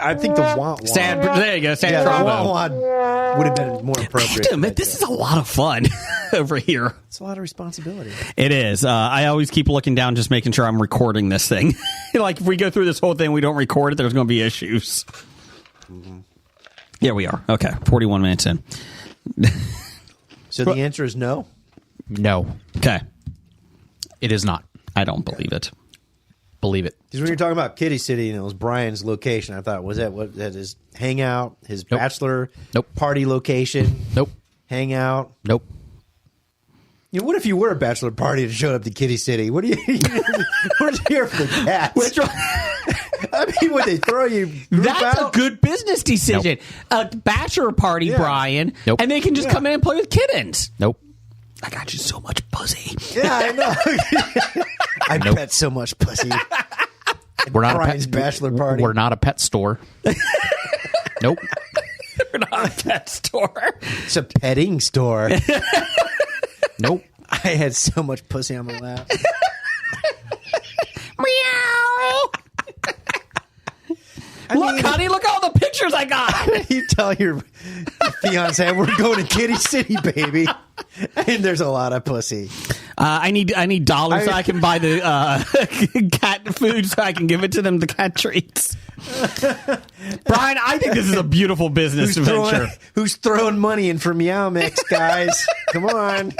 I think the wah wah. There you go. Sad Yeah, the trombone. wah wah would have been more appropriate. Damn it, this is a lot of fun over here. It's a lot of responsibility. It is. I always keep looking down, just making sure I'm recording this thing. Like, if we go through this whole thing, we don't record it, there's going to be issues. Mm-hmm. Here we are. Okay, 41 minutes in. So the answer is no? No. Okay. It is not. I don't believe it. Believe it. Because when you're talking about Kitty City and it was Brian's location, I thought, was that his hangout, his Nope. bachelor Nope. party location, Nope. hangout? Nope. What if you were a bachelor party and showed up to Kitty City? What do you what's here for the cats? Which one? I mean, would they throw you group That's out? a good business decision. A bachelor party, Yeah. Brian, Nope. and they can just come in and play with kittens. Nope. I got you so much pussy. Yeah, I know. I bet so much pussy. We're not Brian's a pet bachelor party. We're not a pet store. Nope. We're not a pet store. It's a petting store. Nope. I had so much pussy on my lap. Meow. Look, honey, look at all the pictures I got. You tell your fiance we're going to Kitty City, baby, and there's a lot of pussy. I need dollars so I can buy the cat food so I can give it to them, the cat treats. Brian, I think this is a beautiful business venture. Who's throwing money in for Meow Mix, guys? Come on.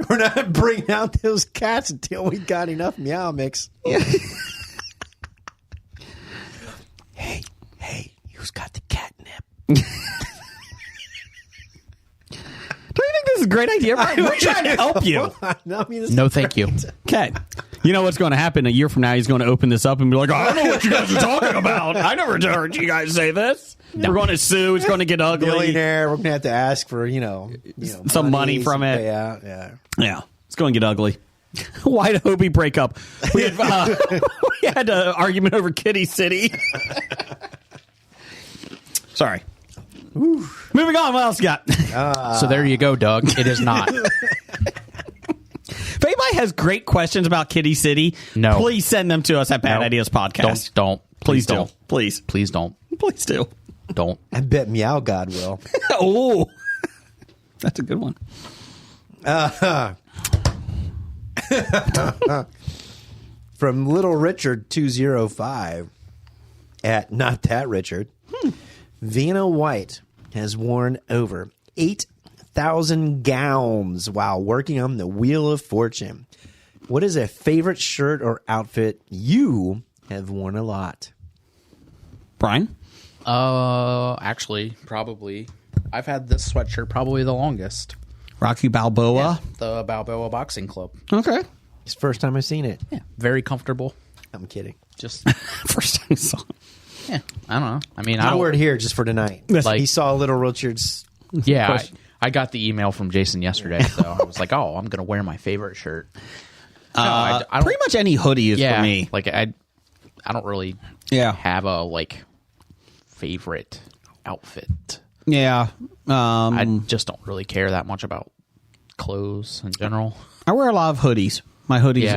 We're not bringing out those cats until we got enough Meow Mix. Hey, who's got the catnip? Don't you think this is a great idea, Brian? We're trying to help you. I mean, this No, is thank you. Okay. You know what's going to happen a year from now? He's going to open this up and be like, I don't know what you guys are talking about. I never heard you guys say this. We're going to sue. It's going to get ugly. billionaire. We're gonna have to ask for Some money from it. Yeah, yeah. Yeah. It's going to get ugly. Why did Hobie break up? We had an argument over Kitty City. Sorry. Moving on. What else you got? So there you go, Doug. It is not. If anybody has great questions about Kitty City, No. please send them to us at Bad No. Ideas Podcast. Don't. Please do. don't. Please. Please don't. Please do. Don't. I bet Meow God will. Oh, that's a good one. From Little Richard 205 at Not That Richard, Vanna White has worn over 8,000 gowns while working on the Wheel of Fortune. What is a favorite shirt or outfit you have worn a lot? Brian? Actually, probably. I've had this sweatshirt probably the longest. Rocky Balboa? The Balboa Boxing Club. Okay. It's the first time I've seen it. Yeah. Very comfortable. I'm kidding. Just, First time I saw it. yeah. I don't know. I mean, I I don't. wore it here just for tonight. Like- he saw Little Richard's. Yeah. I got the email from Jason yesterday, so I was like, oh, I'm going to wear my favorite shirt. No, I don't, Pretty much any hoodie is for me. Like, I don't really Yeah. have a, like, favorite outfit. Yeah. I just don't really care that much about clothes in general. I wear a lot of hoodies. My hoodies,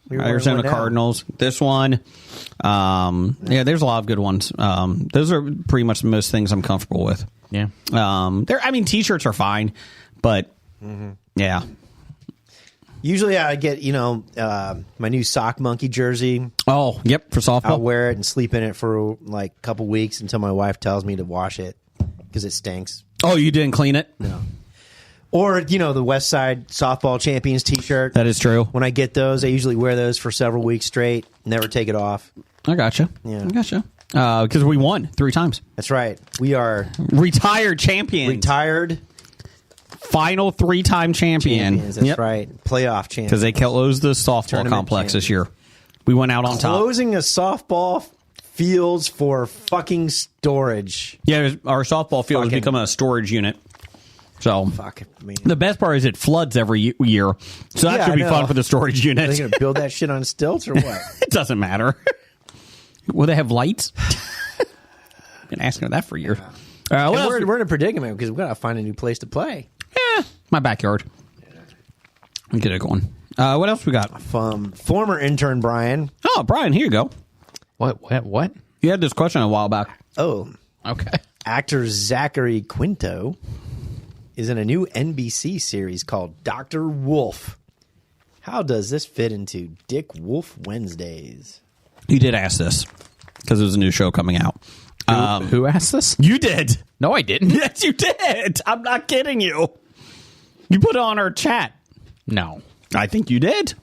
You're wearing Arizona one now. Cardinals. This one. Yeah, there's a lot of good ones. Those are pretty much most things I'm comfortable with. Yeah. T-shirts are fine, but yeah. Usually I get, my new Sock Monkey jersey. Oh, yep, for softball. I'll wear it and sleep in it for like a couple weeks until my wife tells me to wash it because it stinks. Oh, you didn't clean it? No. Or, the West Side Softball Champions t-shirt. That is true. When I get those, I usually wear those for several weeks straight, never take it off. I gotcha. Yeah. I gotcha. Because we won 3 times. That's right. We are Retired champions. retired Final 3-time champion. champions. That's right. Playoff champions. Because they closed the softball Tournament complex this champion. year. We went out on top. Closing a softball fields for fucking storage. Yeah, our softball field has Fucking- become a storage unit. So Fuck, man. the best part is it floods every year. So that Yeah, should be I know. fun for the storage Are unit. they going to build that shit on stilts or what? It doesn't matter. Will they have lights? Been asking her that for years. What And else? we're in a predicament because we've got to find a new place to play. My backyard. Get it going. What else we got? From former intern Brian. Oh, Brian, here you go. What? You had this question a while back. Oh, Okay. actor Zachary Quinto is in a new NBC series called Dr. Wolf. How does this fit into Dick Wolf Wednesdays? You did ask this because there's a new show coming out. Who asked this? You did. No, I didn't. Yes, you did. I'm not kidding you. You put it on our chat. No. I think you did.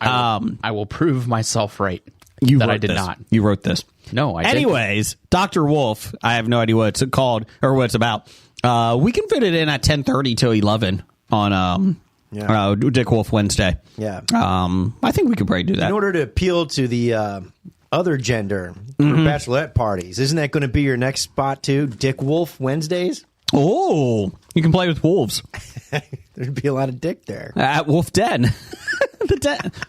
I will prove myself right. You that wrote I did this. not. You wrote this. No, I didn't. Anyways, Dr. Wolf, I have no idea what it's called or what it's about. We can fit it in at 10:30 till 11 on Dick Wolf Wednesday. Yeah. I think we could probably do that. In order to appeal to the other gender for bachelorette parties, isn't that going to be your next spot too? Dick Wolf Wednesdays? Oh, you can play with wolves There'd be a lot of dick there. at Wolf Den.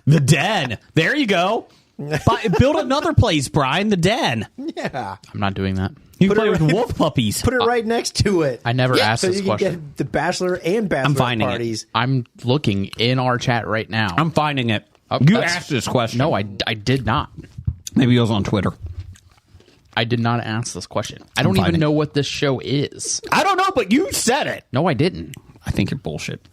The Den. There you go. Build another place, Brian. The Den. Yeah. I'm not doing that. You Put can play it with right- wolf puppies. Put it right next to it. I never asked so this you question. can get the bachelor and bachelorette finding it. parties. I'm looking in our chat right now. I'm finding it. Oh, You that's- asked this question. No, I did not. Maybe it was on Twitter. I did not ask this question. I don't finding even it. know what this show is. I don't know, but you said it. No, I didn't. I think you're bullshit.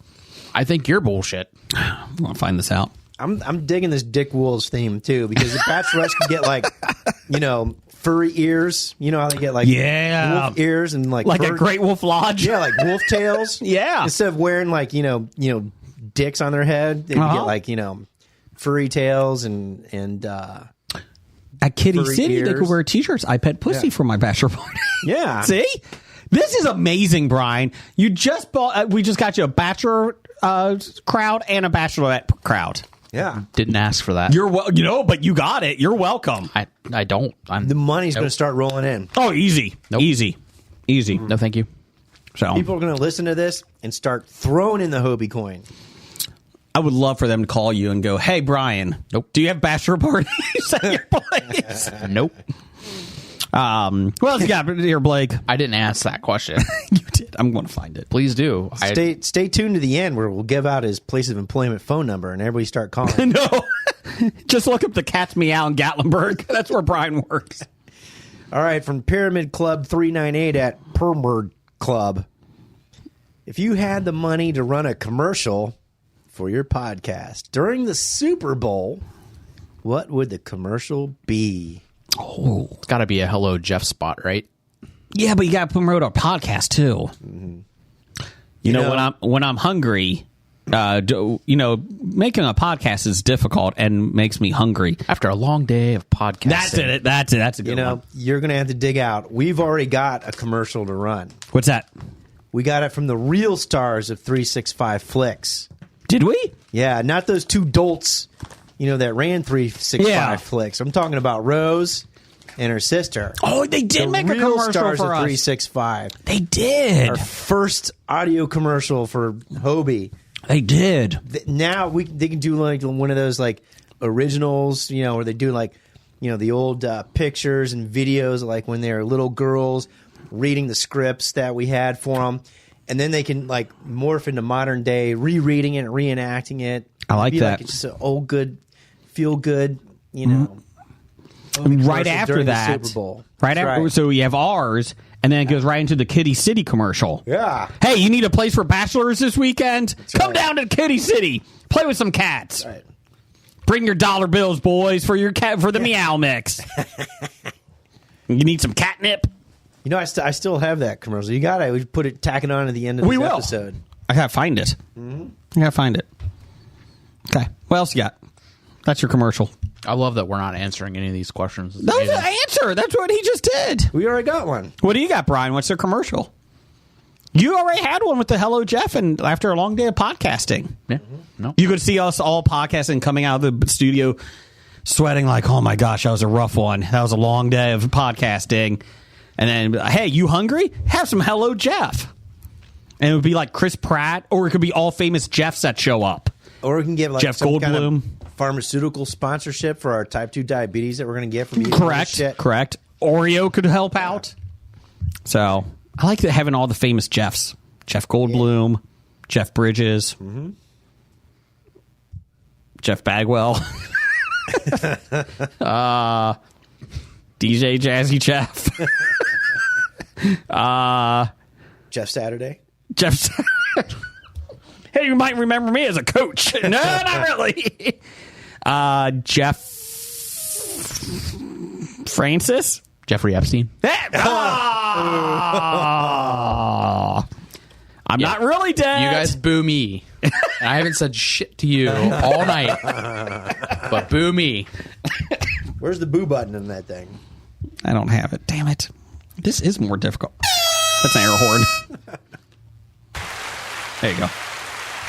I think you're bullshit. I want to find this out. I'm digging this Dick Wolves theme too because the bachelorettes can get like, furry ears. You know how they get like wolf ears and like Like fur- a Great Wolf Lodge? yeah, like wolf tails. Yeah. Instead of wearing like dicks on their head, they can Uh-huh. get like furry tails and At Kitty furry City, they ears. could wear T-shirts. I pet pussy Yeah. for my bachelor party. yeah. See? This is amazing, Brian. You just bought. We just got you a bachelor crowd and a bachelorette crowd. Yeah. Didn't ask for that. You're but you got it. You're welcome. I don't. The money's going Nope. to start rolling in. Oh, easy, Nope. easy. No, thank you. So People are going to listen to this and start throwing in the Hobie coin. I would love for them to call you and go, "Hey, Brian, Nope. do you have bachelor parties at your place?" Nope. What else you got here, Blake? I didn't ask that question. You did. I'm going to find it. Please do. Stay tuned to the end where we'll give out his place of employment phone number and everybody start calling. No, just look up the Cat's Meow in Gatlinburg. That's where Brian works. All right, from Pyramid Club 398 at Pyramid Club. If you had the money to run a commercial for your podcast during the Super Bowl, what would the commercial be? Oh, It's got to be a Hello Jeff spot, right? yeah, but you got to promote our podcast too. You know, know- when I'm hungry, making a podcast is difficult and makes me hungry. After a long day of podcasting. That's it. That's a good one. You're going to have to dig out. We've already got a commercial to run. What's that? We got it from the real stars of 365 Flicks. Did we? Yeah, not those two dolts, that ran 365 Yeah. Flicks. I'm talking about Rose and her sister. Oh, they did The make a real commercial stars for of us. 365. They did. Our first audio commercial for Hobie. They did. Now they can do like one of those like originals, where they do like, the old pictures and videos like when they were little girls reading the scripts that we had for them, and then they can like morph into modern day, rereading it, reenacting it. I like Be that. Like it's just an old good, feel good, you know. Right commercial after during the that, Super Bowl. right That's after, right. so we have ours, and then it goes right into the Kitty City commercial. Yeah. Hey, you need a place for bachelors this weekend? Come right. down to Kitty City. Play with some cats. Right. Bring your dollar bills, boys, for your cat for the meow mix. You need some catnip? You know, I still have that commercial. You got it. We put it, tack it on at the end of We this will. episode. I gotta find it. I gotta find it. Okay. What else you got? That's your commercial. I love that we're not answering any of these questions. It's That was amazing. the answer. That's what he just did. We already got one. What do you got, Brian? What's their commercial? You already had one with the Hello Jeff, and after a long day of podcasting, Yeah. No. you could see us all podcasting, coming out of the studio, sweating like, "Oh my gosh, that was a rough one. That was a long day of podcasting." And then, hey, you hungry? Have some Hello Jeff. And it would be like Chris Pratt, or it could be all famous Jeffs that show up. Or we can give like Jeff some kind Goldblum. of pharmaceutical sponsorship for our type 2 diabetes that we're going to get from you. Correct. Oreo could help out. So I like having all the famous Jeffs. Jeff Goldblum, Jeff Bridges, Jeff Bagwell, DJ Jazzy Jeff, Jeff Saturday. Jeff. Hey, you might remember me as a coach. No, not really. Jeff Francis. Jeffrey Epstein. I'm not really dead. You guys boo me. I haven't said shit to you all night, but boo me. Where's the boo button in that thing? I don't have it. Damn it. This is more difficult. That's an air horn. There you go.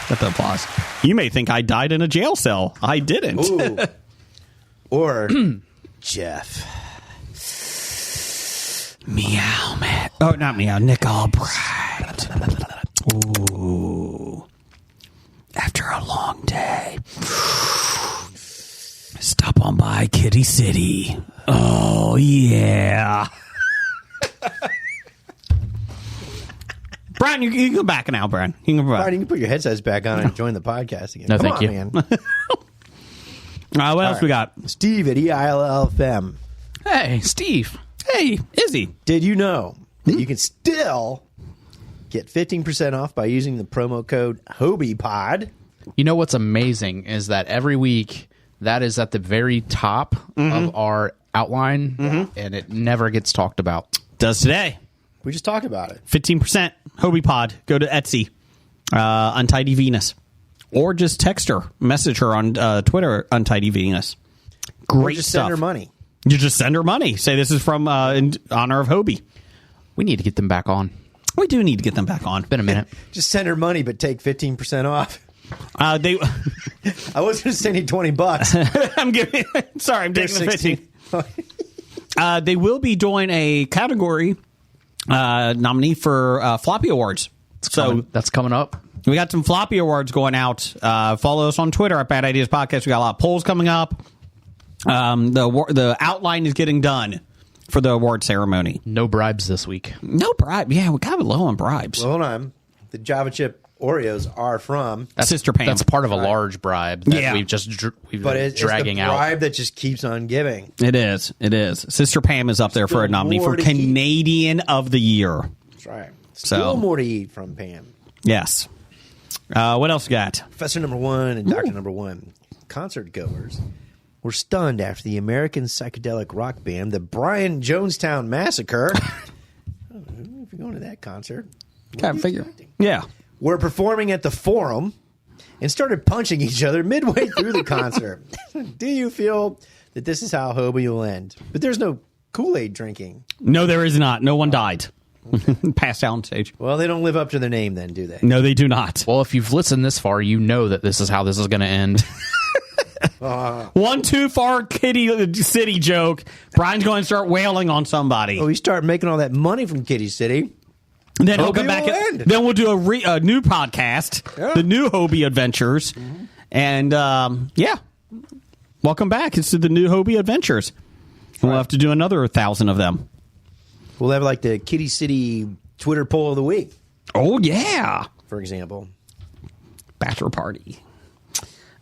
Got the applause. You may think I died in a jail cell. I didn't. Ooh. Or Jeff. Meow, man. Oh, not meow. Nick Albright. Ooh. After a long day, stop on by Kitty City. Oh, yeah. Brian, you can go back now, Brian. You can go back. Brian, you can put your headsets back on and join the podcast again. No, Come thank on, you. man. What else we got? Steve at EILFM. Hey, Steve. Hey, Izzy. Did you know that you can still get 15% off by using the promo code HobiePod? You know what's amazing is that every week that is at the very top of our outline, and it never gets talked about. Does today. We just talked about it. 15% Hobie Pod. Go to Etsy, Untidy Venus, or just text her, message her on Twitter, Untidy Venus. Or Great just stuff. send her money. You just send her money. Say this is from in honor of Hobie. We need to get them back on. We do need to get them back on. Been a minute. Just send her money, but take 15% off. They. I was going to send you $20. I'm giving. Sorry, I'm taking the 15. 16. They will be doing a category nominee for Floppy Awards. So That's coming up. we got some Floppy Awards going out. Follow us on Twitter at Bad Ideas Podcast. We got a lot of polls coming up. The outline is getting done for the award ceremony. No bribes this week. No bribe. Yeah, we're kind of low on bribes. Well, hold on. The Java chip Oreos are from, Sister Pam. That's part of a large bribe that Yeah. we've but been it's dragging the out. bribe that just keeps on giving. It is. It is. Sister Pam is up there for a Still nominee more for to eat. Canadian of the Year. That's right. So- Still more to eat from Pam. Yes. What else you got? Professor number one and Doctor number one, concert goers, were stunned after the American psychedelic rock band, the Brian Jonestown Massacre. If you're going to that concert, Can't figure. Yeah. were performing at the Forum and started punching each other midway through the concert. Do you feel that this is how Hobie will end? But there's no Kool-Aid drinking. No, there is not. No one died. Passed out on stage. Well, they don't live up to their name then, do they? No, they do not. Well, if you've listened this far, you know that this is how this is going to end. One too far Kitty City joke. Brian's going to start wailing on somebody. Oh, we start making all that money from Kitty City. Then he'll Hobie come back. will end. Then we'll do a new podcast, Yeah. the new Hobie Adventures, and welcome back. It's to the new Hobie Adventures. And we'll have to do another 1,000 of them. We'll have like the Kitty City Twitter poll of the week, Oh, yeah. for example. Bachelor party.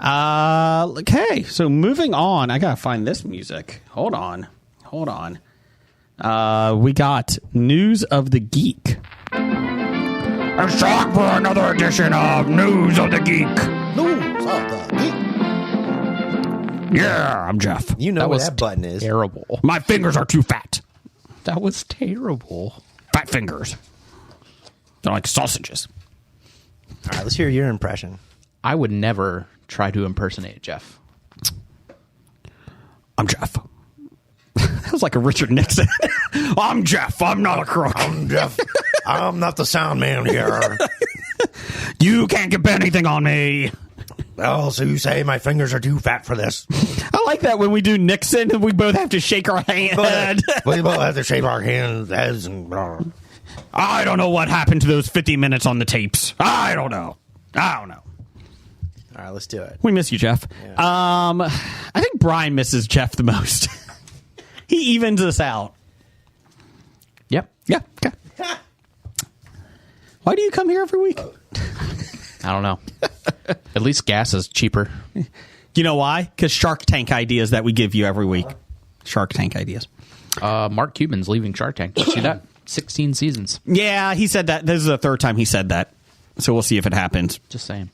Okay, so moving on. I gotta find this music. Hold on. We got News of the Geek. It's time for another edition of News of the Geek. News of the Geek. Yeah, I'm Jeff. You know That what was that button is. terrible. My fingers are too fat. That was terrible. Fat fingers. They're like sausages. All right, let's hear your impression. I would never try to impersonate Jeff. I'm Jeff. That was like a Richard Nixon. I'm Jeff. I'm not a crook. I'm Jeff. I'm not the sound man here. You can't get anything on me. Well, so you say my fingers are too fat for this. I like that when we do Nixon, we both have to shake our hand. We both have to shake our hands. I don't know what happened to those 50 minutes on the tapes. I don't know. All right, let's do it. We miss you, Jeff. I think Brian misses Jeff the most. He evens us out. Yep. Yeah. Okay. Why do you come here every week? I don't know. At least gas is cheaper. You know why? Because Shark Tank ideas that we give you every week. Shark Tank ideas. Mark Cuban's leaving Shark Tank. Did you see that? 16 seasons. Yeah, he said that. This is the third time he said that. So we'll see if it happens. Just saying.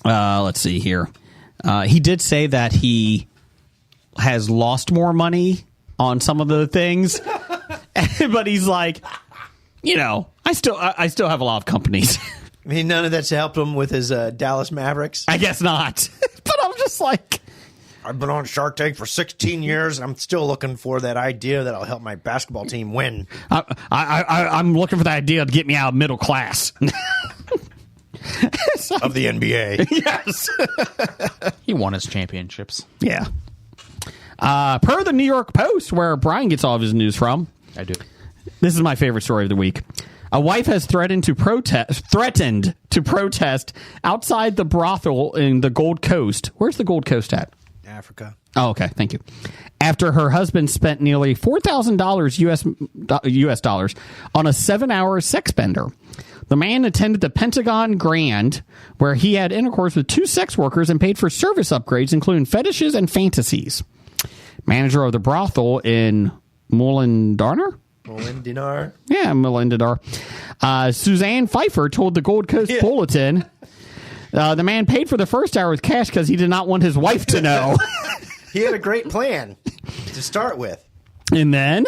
Let's see here. He did say that he has lost more money on some of the things, but he's like, I still have a lot of companies. I mean, none of that's helped him with his Dallas Mavericks. I guess not. But I'm just like, I've been on Shark Tank for 16 years, and I'm still looking for that idea that'll help my basketball team win. I'm looking for the idea to get me out of middle class. Of the NBA. Yes. He won his championships. Yeah. Per the New York Post, where Brian gets all of his news from, I do. this is my favorite story of the week. A wife has threatened to protest outside the brothel in the Gold Coast. Where's the Gold Coast at? Africa. Oh, okay. Thank you. After her husband spent nearly $4,000 US dollars on a 7-hour sex bender. The man attended the Pentagon Grand, where he had intercourse with 2 sex workers and paid for service upgrades, including fetishes and fantasies. Manager of the brothel in Moulin-Dinar? Moulin-Dinar? Yeah, Moulin-Dinar. Suzanne Pfeiffer told the Gold Coast Bulletin the man paid for the first hour with cash because he did not want his wife to know. He had a great plan to start with. And then,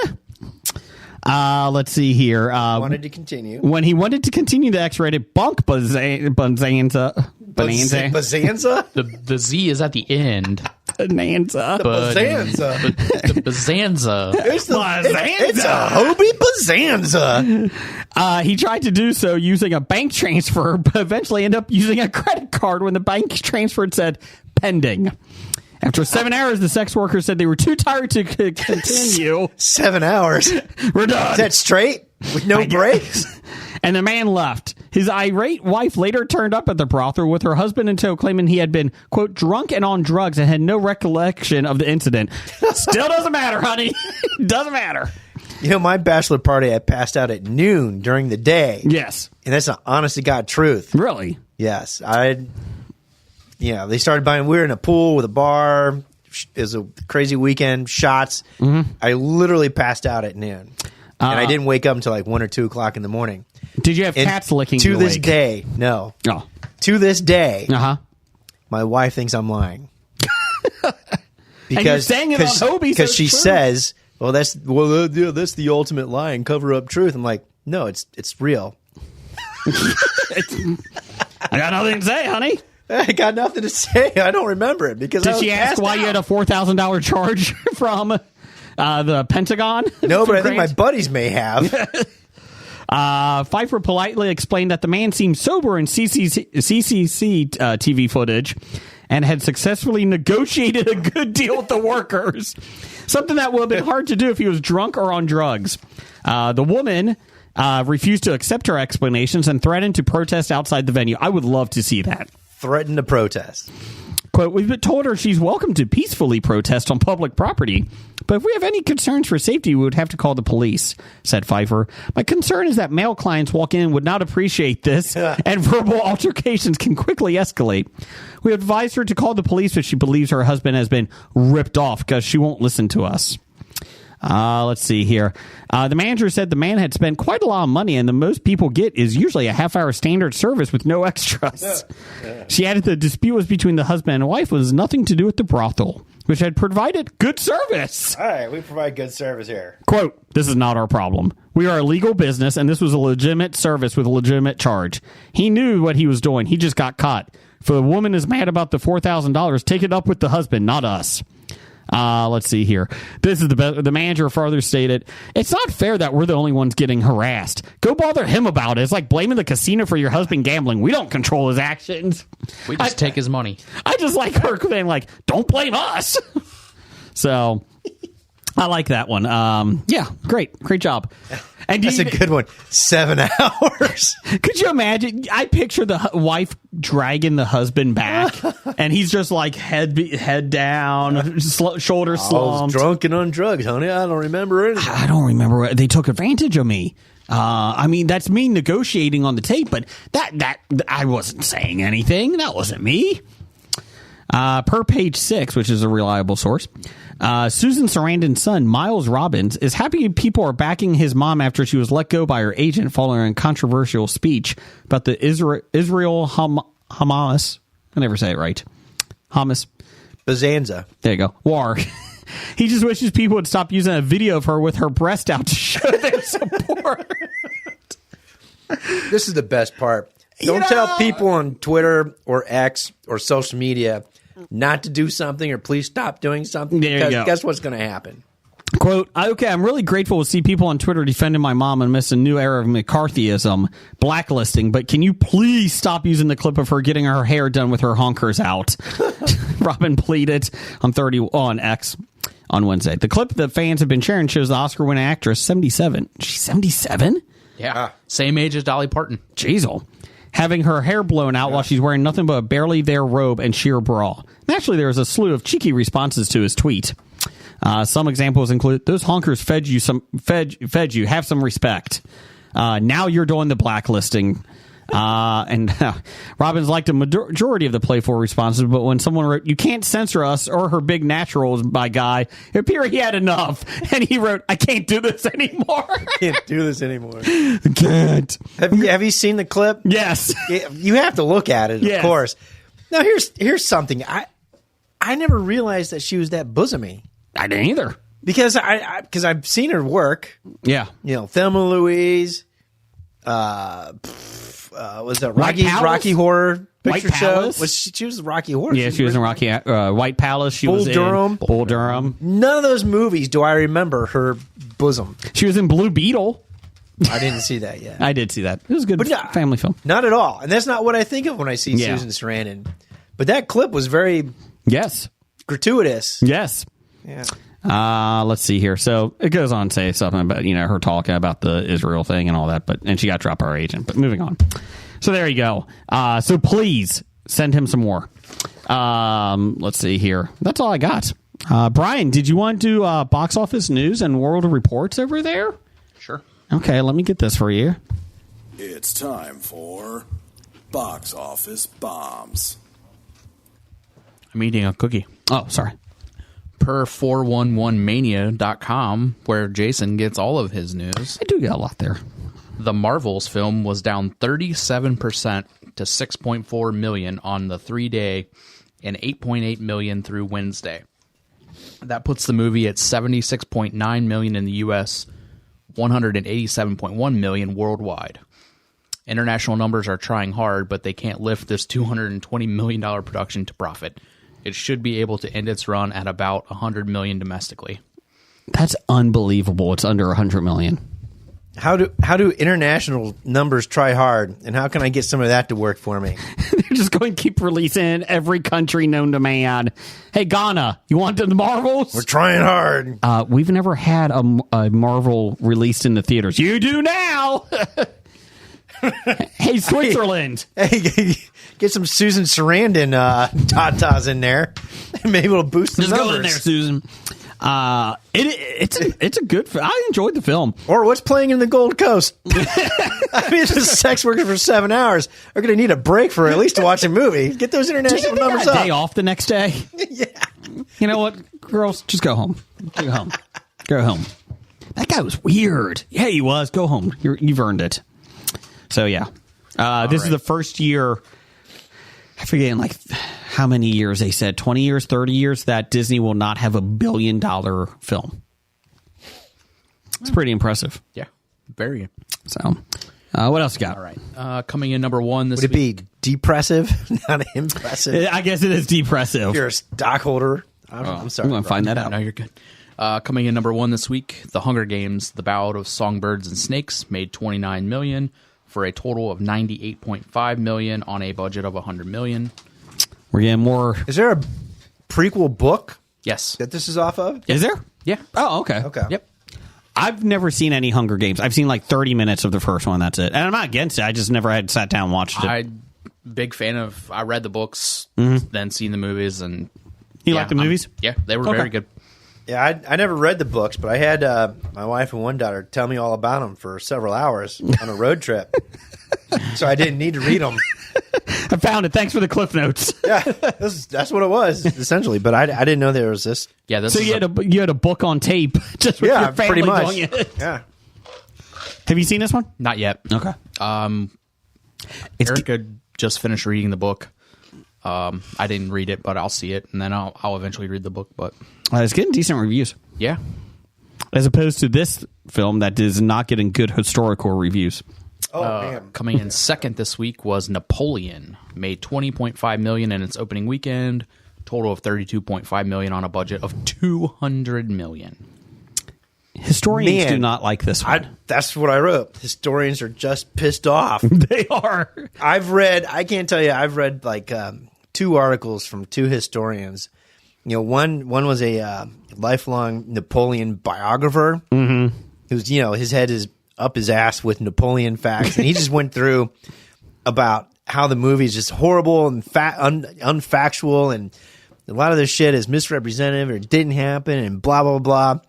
let's see here. Wanted to continue. When he wanted to continue the X-rated bunk bonanza. Bonanza? The Z is at the end. Bonanza. Bonanza. The Bonanza. It's a Hobie Bonanza. He tried to do so using a bank transfer, but eventually ended up using a credit card when the bank transfer said pending. After 7 hours, the sex worker said they were too tired to continue. 7 hours. We're done. Is that straight? With no breaks? And the man left. His irate wife later turned up at the brothel with her husband in tow, claiming he had been, quote, drunk and on drugs and had no recollection of the incident. Still doesn't matter, honey. Doesn't matter. You know, my bachelor party, I passed out at noon during the day. Yes. And that's an honest to God truth. Really? Yes. They started buying. We were in a pool with a bar. It was a crazy weekend. Shots. Mm-hmm. I literally passed out at noon. And I didn't wake up until like 1 or 2 o'clock in the morning. Did you have cats licking to your this leg? day? No. Oh. To this day, my wife thinks I'm lying. And you're saying it on Hobie, because so she it's true. says, that's the ultimate lie and cover up truth. I'm like, no, it's real. I got nothing to say, honey. I got nothing to say. I don't remember it because Did she ask why you had a $4,000 charge from the Pentagon? No, but I think my buddies may have. Pfeiffer politely explained that the man seemed sober in CCC TV footage and had successfully negotiated a good deal with the workers, something that would have been hard to do if he was drunk or on drugs. The woman refused to accept her explanations and threatened to protest outside the venue. I would love to see that. Threatened to protest. Quote, we've been told her she's welcome to peacefully protest on public property, but if we have any concerns for safety, we would have to call the police, said Pfeiffer. My concern is that male clients walk in would not appreciate this, and verbal altercations can quickly escalate. We advised her to call the police if she believes her husband has been ripped off because she won't listen to us. Let's see here. The manager said the man had spent quite a lot of money, and the most people get is usually a half-hour standard service with no extras. She added the dispute was between the husband and wife was nothing to do with the brothel, which had provided good service. All right, we provide good service here. Quote, this is not our problem. We are a legal business, and this was a legitimate service with a legitimate charge. He knew what he was doing. He just got caught. If the woman is mad about the $4,000, take it up with the husband, not us. Let's see here. This is the manager further stated, it's not fair that we're the only ones getting harassed. Go bother him about it. It's like blaming the casino for your husband gambling. We don't control his actions. We just take his money. I just like her saying, like, don't blame us. So I like that one. Yeah, great job. And That's a good one. 7 hours. Could you imagine? I picture the wife dragging the husband back, and he's just like head down, shoulders I was slumped. drunk and on drugs, honey. I don't remember anything. I don't remember. They took advantage of me. I mean, that's me negotiating on the tape, but that I wasn't saying anything. That wasn't me. Per Page 6, which is a reliable source, Susan Sarandon's son, Miles Robbins, is happy people are backing his mom after she was let go by her agent following a controversial speech about the Israel-Hamas. I never say it right. Hamas. Bazanza. There you go. War. He just wishes people would stop using a video of her with her breast out to show their support. This is the best part. Don't tell people on Twitter or X or social media not to do something or please stop doing something. There you Because go. guess what's going to happen? Quote, okay, I'm really grateful to see people on Twitter defending my mom amidst a new era of McCarthyism, blacklisting, but can you please stop using the clip of her getting her hair done with her honkers out? Robin pleaded on X on Wednesday. The clip that fans have been sharing shows the Oscar-winning actress, 77. She's 77? Yeah. Same age as Dolly Parton. Jeez-o. Having her hair blown out while she's wearing nothing but a barely there robe and sheer bra. Naturally, there was a slew of cheeky responses to his tweet. Some examples include, those honkers fed you, have some respect. Now you're doing the blacklisting. And Robbins liked a majority of the playful responses, but when someone wrote, you can't censor us or her big naturals, my guy, it appeared he had enough. And he wrote, I can't do this anymore. Can't do this anymore. Can't. Have you seen the clip? Yes. You have to look at it, Yes. of course. Now, here's something. I never realized that she was that bosomy. I didn't either. Because I've seen her work. Yeah. You know, Thelma and Louise. Was that White Palace? Rocky Horror Picture White Show? Palace? She was Rocky Horror. Yeah, she was in Rocky White Palace. She was Durham. in Bull Durham. None of those movies do I remember her bosom. She was in Blue Beetle. I didn't see that yet. I did see that. It was a good But yeah, family film. Not at all. And that's not what I think of when I see Yeah. Susan Sarandon. But that clip was very Yes. gratuitous. Yes. Yeah. Let's see here. So it goes on to say something about, her talking about the Israel thing and all that, and she got dropped by her agent. But moving on. So there you go. So please send him some more. Let's see here. That's all I got. Brian, did you want to do box office news and world reports over there? Sure. Okay, let me get this for you. It's time for Box Office Bombs. I'm eating a cookie. Oh, sorry. Per 411mania.com, where Jason gets all of his news, I do get a lot there. the Marvels film was down 37% to 6.4 million on the 3-day and 8.8 million through Wednesday. That puts the movie at 76.9 million in the US, 187.1 million worldwide. International numbers are trying hard, but they can't lift this $220 million production to profit. It should be able to end its run at about $100 million domestically. That's unbelievable. It's under $100 million. How do international numbers try hard, and how can I get some of that to work for me? They're just going to keep releasing in every country known to man. Hey, Ghana, you want the Marvels? We're trying hard. We've never had a Marvel released in the theaters. You do now. Hey, Switzerland. Hey, get some Susan Sarandon tatas in there. Maybe it'll boost the Just numbers. go in there, Susan. It's a good. I enjoyed the film. Or what's playing in the Gold Coast? I mean, it's just sex workers for 7 hours are going to need a break for at least to watch a movie. Get those international numbers got a up. day off the next day. Yeah. You know what, girls? Just go home. Go home. Go home. That guy was weird. Yeah, he was. Go home. You've earned it. So yeah, this is the first year. I forget like how many years they said, 20 years, 30 years, that Disney will not have $1 billion film. It's pretty impressive. Yeah, very good. So, what else you got? All right. Coming in number one this Would it week. be depressive, not impressive? I guess it is depressive. If you're a stockholder. I'm sorry. I'm going to find that out. No, you're good. Coming in number one this week, The Hunger Games: The Ballad of Songbirds and Snakes made $29 million for a total of $98.5 million on a budget of $100 million. We're getting more. Is there a prequel book Yes. that this is off of? Is there? Yeah. Oh, okay. Okay. Yep. I've never seen any Hunger Games. I've seen like 30 minutes of the first one. That's it. And I'm not against it. I just never had sat down and watched it. Big fan of. I read the books, then seen the movies, and You like the movies? Yeah, they were Okay. very good. Yeah, I never read the books, but I had my wife and one daughter tell me all about them for several hours on a road trip. So I didn't need to read them. I found it. Thanks for the cliff notes. Yeah, that's what it was, essentially. But I didn't know there was this. Yeah, this So is you had a book on tape just with Yeah, your family pretty much. doing it. Yeah. Have you seen this one? not yet. Okay. It's Erica just finished reading the book. I didn't read it, but I'll see it, and then I'll eventually read the book. But it's getting decent reviews, yeah, as opposed to this film that is not getting good historical reviews. Oh, man. coming in second this week was Napoleon. Made $20.5 million in its opening weekend. Total of $32.5 million on a budget of $200 million. Historians Man. do not like this one. That's what I wrote. Historians are just pissed off. They are. I can't tell you, I've read like 2 articles from 2 historians. You know, one was a lifelong Napoleon biographer who's, his head is up his ass with Napoleon facts. And he just went through about how the movie is just horrible and unfactual. And a lot of this shit is misrepresented or didn't happen and blah, blah, blah.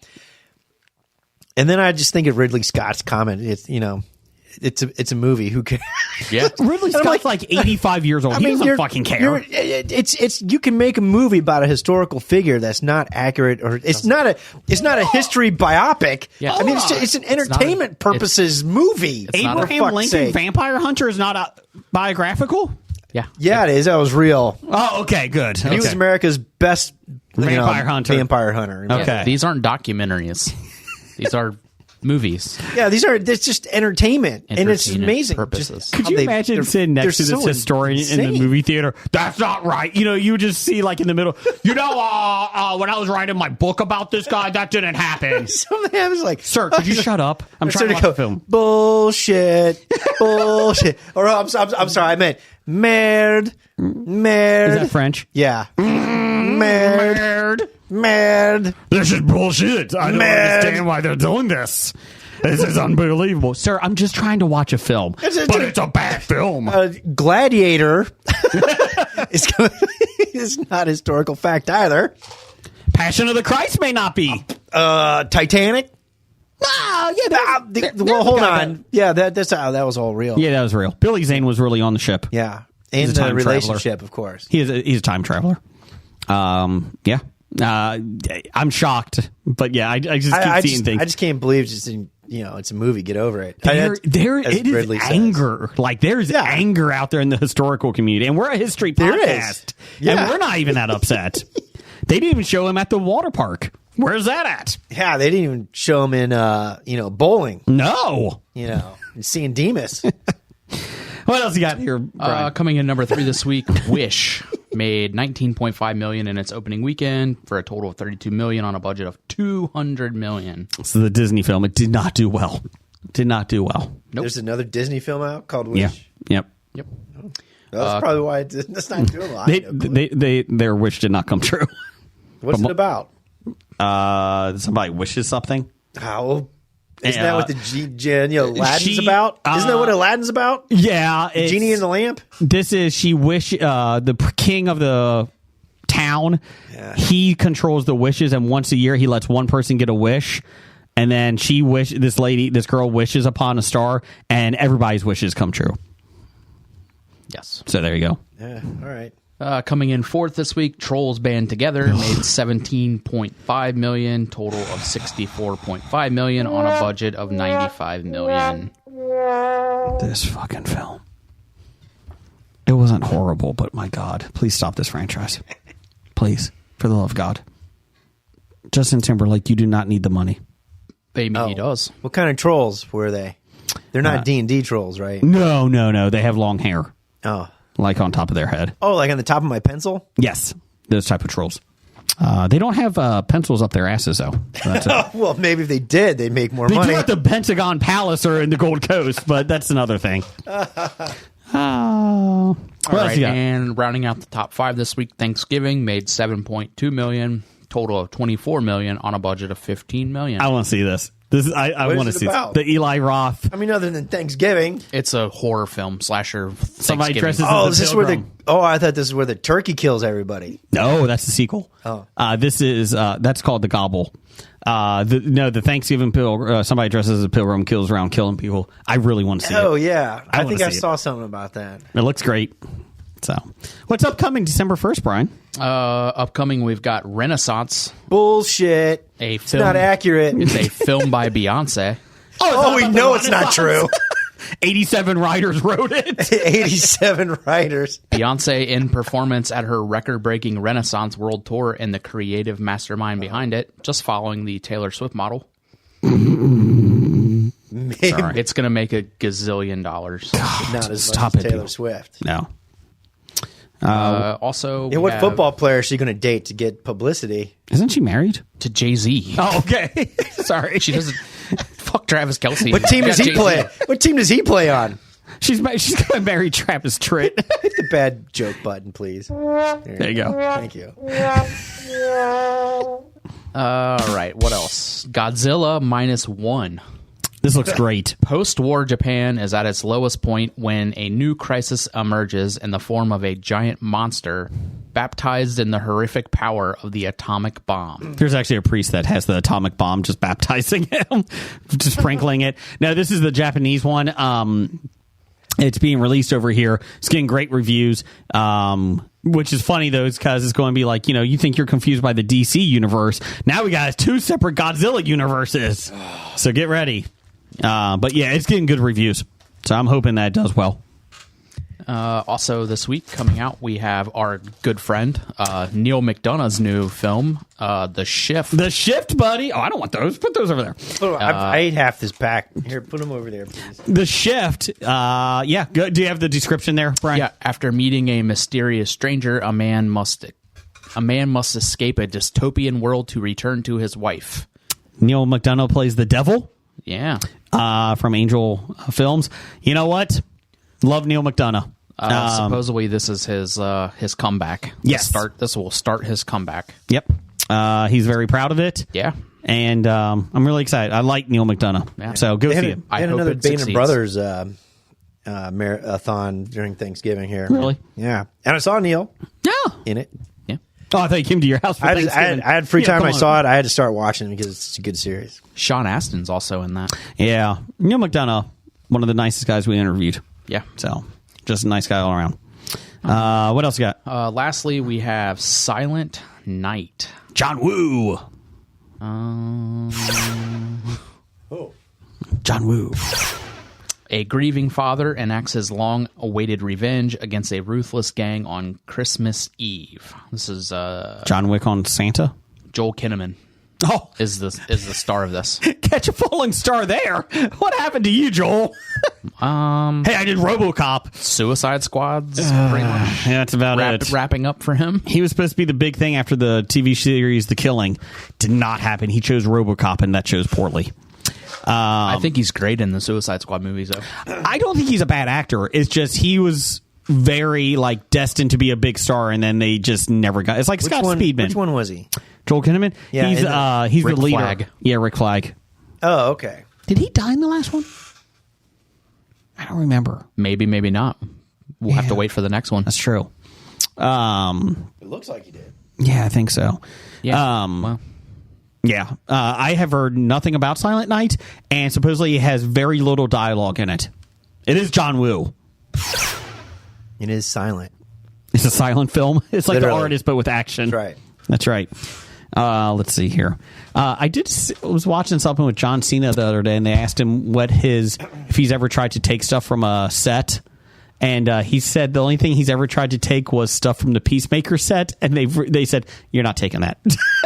And then I just think of Ridley Scott's comment. It's a movie. Who cares? Yeah, Ridley Scott's like 85 years old. He doesn't fucking care. You can make a movie about a historical figure that's not accurate, or it's not a history biopic. Yeah. I mean it's an entertainment purposes movie. not a- for Abraham fuck's Lincoln sake. Vampire Hunter is not biographical? yeah. Yeah, it is. That was real. Oh, okay, good. He was Okay. America's best Vampire hunter. Vampire hunter. Okay. These aren't documentaries. These are movies. Yeah, it's just entertainment, and it's Entertainment amazing. purposes. Just Could how you they- imagine they're- sitting next to they're this so historian in the insane. movie theater? That's not right. You would just see like in the middle, when I was writing my book about this guy, that didn't happen. Some of them is like, Sir, could you shut up? I'm trying to watch the film. Bullshit. Or I'm sorry, I meant merde. Is that French? Yeah. Merde. Merde. This is bullshit. I don't Mad. understand why they're doing this. This is unbelievable. Sir, I'm just trying to watch a film. But it's a bad film. Gladiator is not historical fact either. Passion of the Christ may not be. Titanic. Oh, yeah. Well, hold on. Yeah, that was all real. Yeah, that was real. Billy Zane was really on the ship. Yeah. He's And a the time relationship, of course. He's a time traveler. Yeah. I'm shocked, but yeah, I just keep seeing things. I just can't believe it's a movie. Get over it. It is anger. Like there's anger out there in the historical community, and we're a history There podcast, is. Yeah. and we're not even that upset. They didn't even show him at the water park. Where's that at? Yeah, they didn't even show him in bowling. No. And seeing Demas. What else you got here, Brian? Coming in number 3 this week, Wish made $19.5 million in its opening weekend for a total of $32 million on a budget of $200 million. This is the Disney film. It did not do well. Nope. There's another Disney film out called Wish. Yeah. Yep. Yep. That's probably why it's not doing a lot. Their wish did not come true. What's it about? Somebody wishes something. Well, Isn't that what the Aladdin's she- about? Isn't that what Aladdin's about? Yeah, Genie in the lamp? This is the king of the town. Yeah. He controls the wishes, and once a year he lets one person get a wish, and then this girl wishes upon a star, and everybody's wishes come true. Yes. So there you go. Yeah, all right. Coming in fourth this week, Trolls Band Together made $17.5 million, total of $64.5 million on a budget of $95 million. This fucking film. It wasn't horrible, but my God, please stop this franchise. Please, for the love of God. Justin Timberlake, you do not need the money. Maybe he does. What kind of trolls were they? They're not D&D trolls, right? No. They have long hair, Oh. like on top of their head. Oh, like on the top of my pencil? Yes, those type of trolls. They don't have pencils up their asses, though. So that's it. Well, maybe if they did, they'd make more They money. do at the Pentagon Palace or in the Gold Coast, but that's another thing. Oh. What All else right, you got? and rounding out the top 5 this week, Thanksgiving made $7.2 million, total of $24 million on a budget of $15 million. I want to see this. I What is want to it see about? the Eli Roth. I mean, other than Thanksgiving. It's a horror film slasher. Somebody Thanksgiving. dresses Oh, as is a this where pilgrim. I thought this is where the turkey kills everybody. No, that's the sequel. Oh. This is that's called The Gobble. The Thanksgiving somebody dresses as a pilgrim, kills around killing people. I really want to see Oh, it. yeah. I wanna think I see it. saw something about that. It looks great. So, what's upcoming December 1st, Brian? Upcoming, we've got Renaissance, Bullshit. a It's film. not accurate. It's a film by Beyonce. Oh, we know it's not true. 87 writers wrote it. 87 writers. Beyonce in performance at her record-breaking Renaissance World Tour and the creative mastermind behind it, just following the Taylor Swift model. Maybe It's going to make $1 gazillion. not as Stop much as it, Taylor people. Swift. No. Also, Yeah, we what have football player is she going to date to get publicity? Isn't she married? to Jay-Z. Oh, okay. Sorry. She doesn't. Fuck Travis Kelce. What team does he Jay-Z. play? What team does he play on? She's going to marry Travis Tritt. Hit the bad joke button, please. There you go. Thank you. All right, what else? Godzilla -1. This looks great. Post-war Japan is at its lowest point when a new crisis emerges in the form of a giant monster baptized in the horrific power of the atomic bomb. There's actually a priest that has the atomic bomb just baptizing him, just sprinkling it. No, this is the Japanese one. It's being released over here. It's getting great reviews, which is funny, though, because it's going to be like, you think you're confused by the DC universe. Now we got 2 separate Godzilla universes. So get ready. But yeah, it's getting good reviews. So I'm hoping that it does well. Also this week coming out, we have our good friend Neil McDonough's new film, The Shift. The Shift, buddy. Oh, I don't want those. Put those over there. Oh, I ate half this pack. Here, put them over there, please. The Shift. Yeah. Good. Do you have the description there, Brian? Yeah, after meeting a mysterious stranger, a man must escape a dystopian world to return to his wife. Neil McDonough plays the devil. Yeah. From Angel Films. You know what? Love Neil McDonough. Supposedly this is his comeback. Yes. This will start his comeback. Yep. He's very proud of it. Yeah. And I'm really excited. I like Neil McDonough. Yeah. So go They had, see a, it. they had I hope another it Band of succeeds. Brothers marathon during Thanksgiving here. Really? Yeah. And I saw Neil Yeah. in it. Yeah. Oh, I thought he came to your house for I Thanksgiving. had free time. come I on. saw it. I had to start watching it because it's a good series. Sean Astin's also in that. Yeah. Neil McDonough, one of the nicest guys we interviewed. Yeah. So just a nice guy all around. What else you got? Lastly, we have Silent Night. John Woo. John Woo. A grieving father enacts his long-awaited revenge against a ruthless gang on Christmas Eve. This is John Wick on Santa. Joel Kinnaman Oh, is the star of this. catch a falling star there. What happened to you, Joel? Hey, I did RoboCop. Suicide Squad's pretty much Yeah, that's about it. wrapping up for him. He was supposed to be the big thing after the TV series The Killing. Did not happen. He chose RoboCop, and that chose poorly. I think he's great in the Suicide Squad movies, though. I don't think he's a bad actor. It's just he was very destined to be a big star, and then they just never got. It's like Scott Speedman. Which one was he? Joel Kinnaman. Yeah, he's and he's Rick the leader. Flag. Yeah, Rick Flag. Oh, okay. Did he die in the last one? I don't remember. Maybe, maybe not. We'll have to Yeah. wait for the next one. That's true. It looks like he did. Yeah, I think so. Yeah. Well, Yeah. I have heard nothing about Silent Night, and supposedly it has very little dialogue in it. It is John Woo. It is silent. It's a silent film. It's like Literally. The Artist, but with action. That's right. That's right. Let's see here. I was watching something with John Cena the other day, and they asked him if he's ever tried to take stuff from a set. And he said the only thing he's ever tried to take was stuff from the Peacemaker set, and they said, you're not taking that.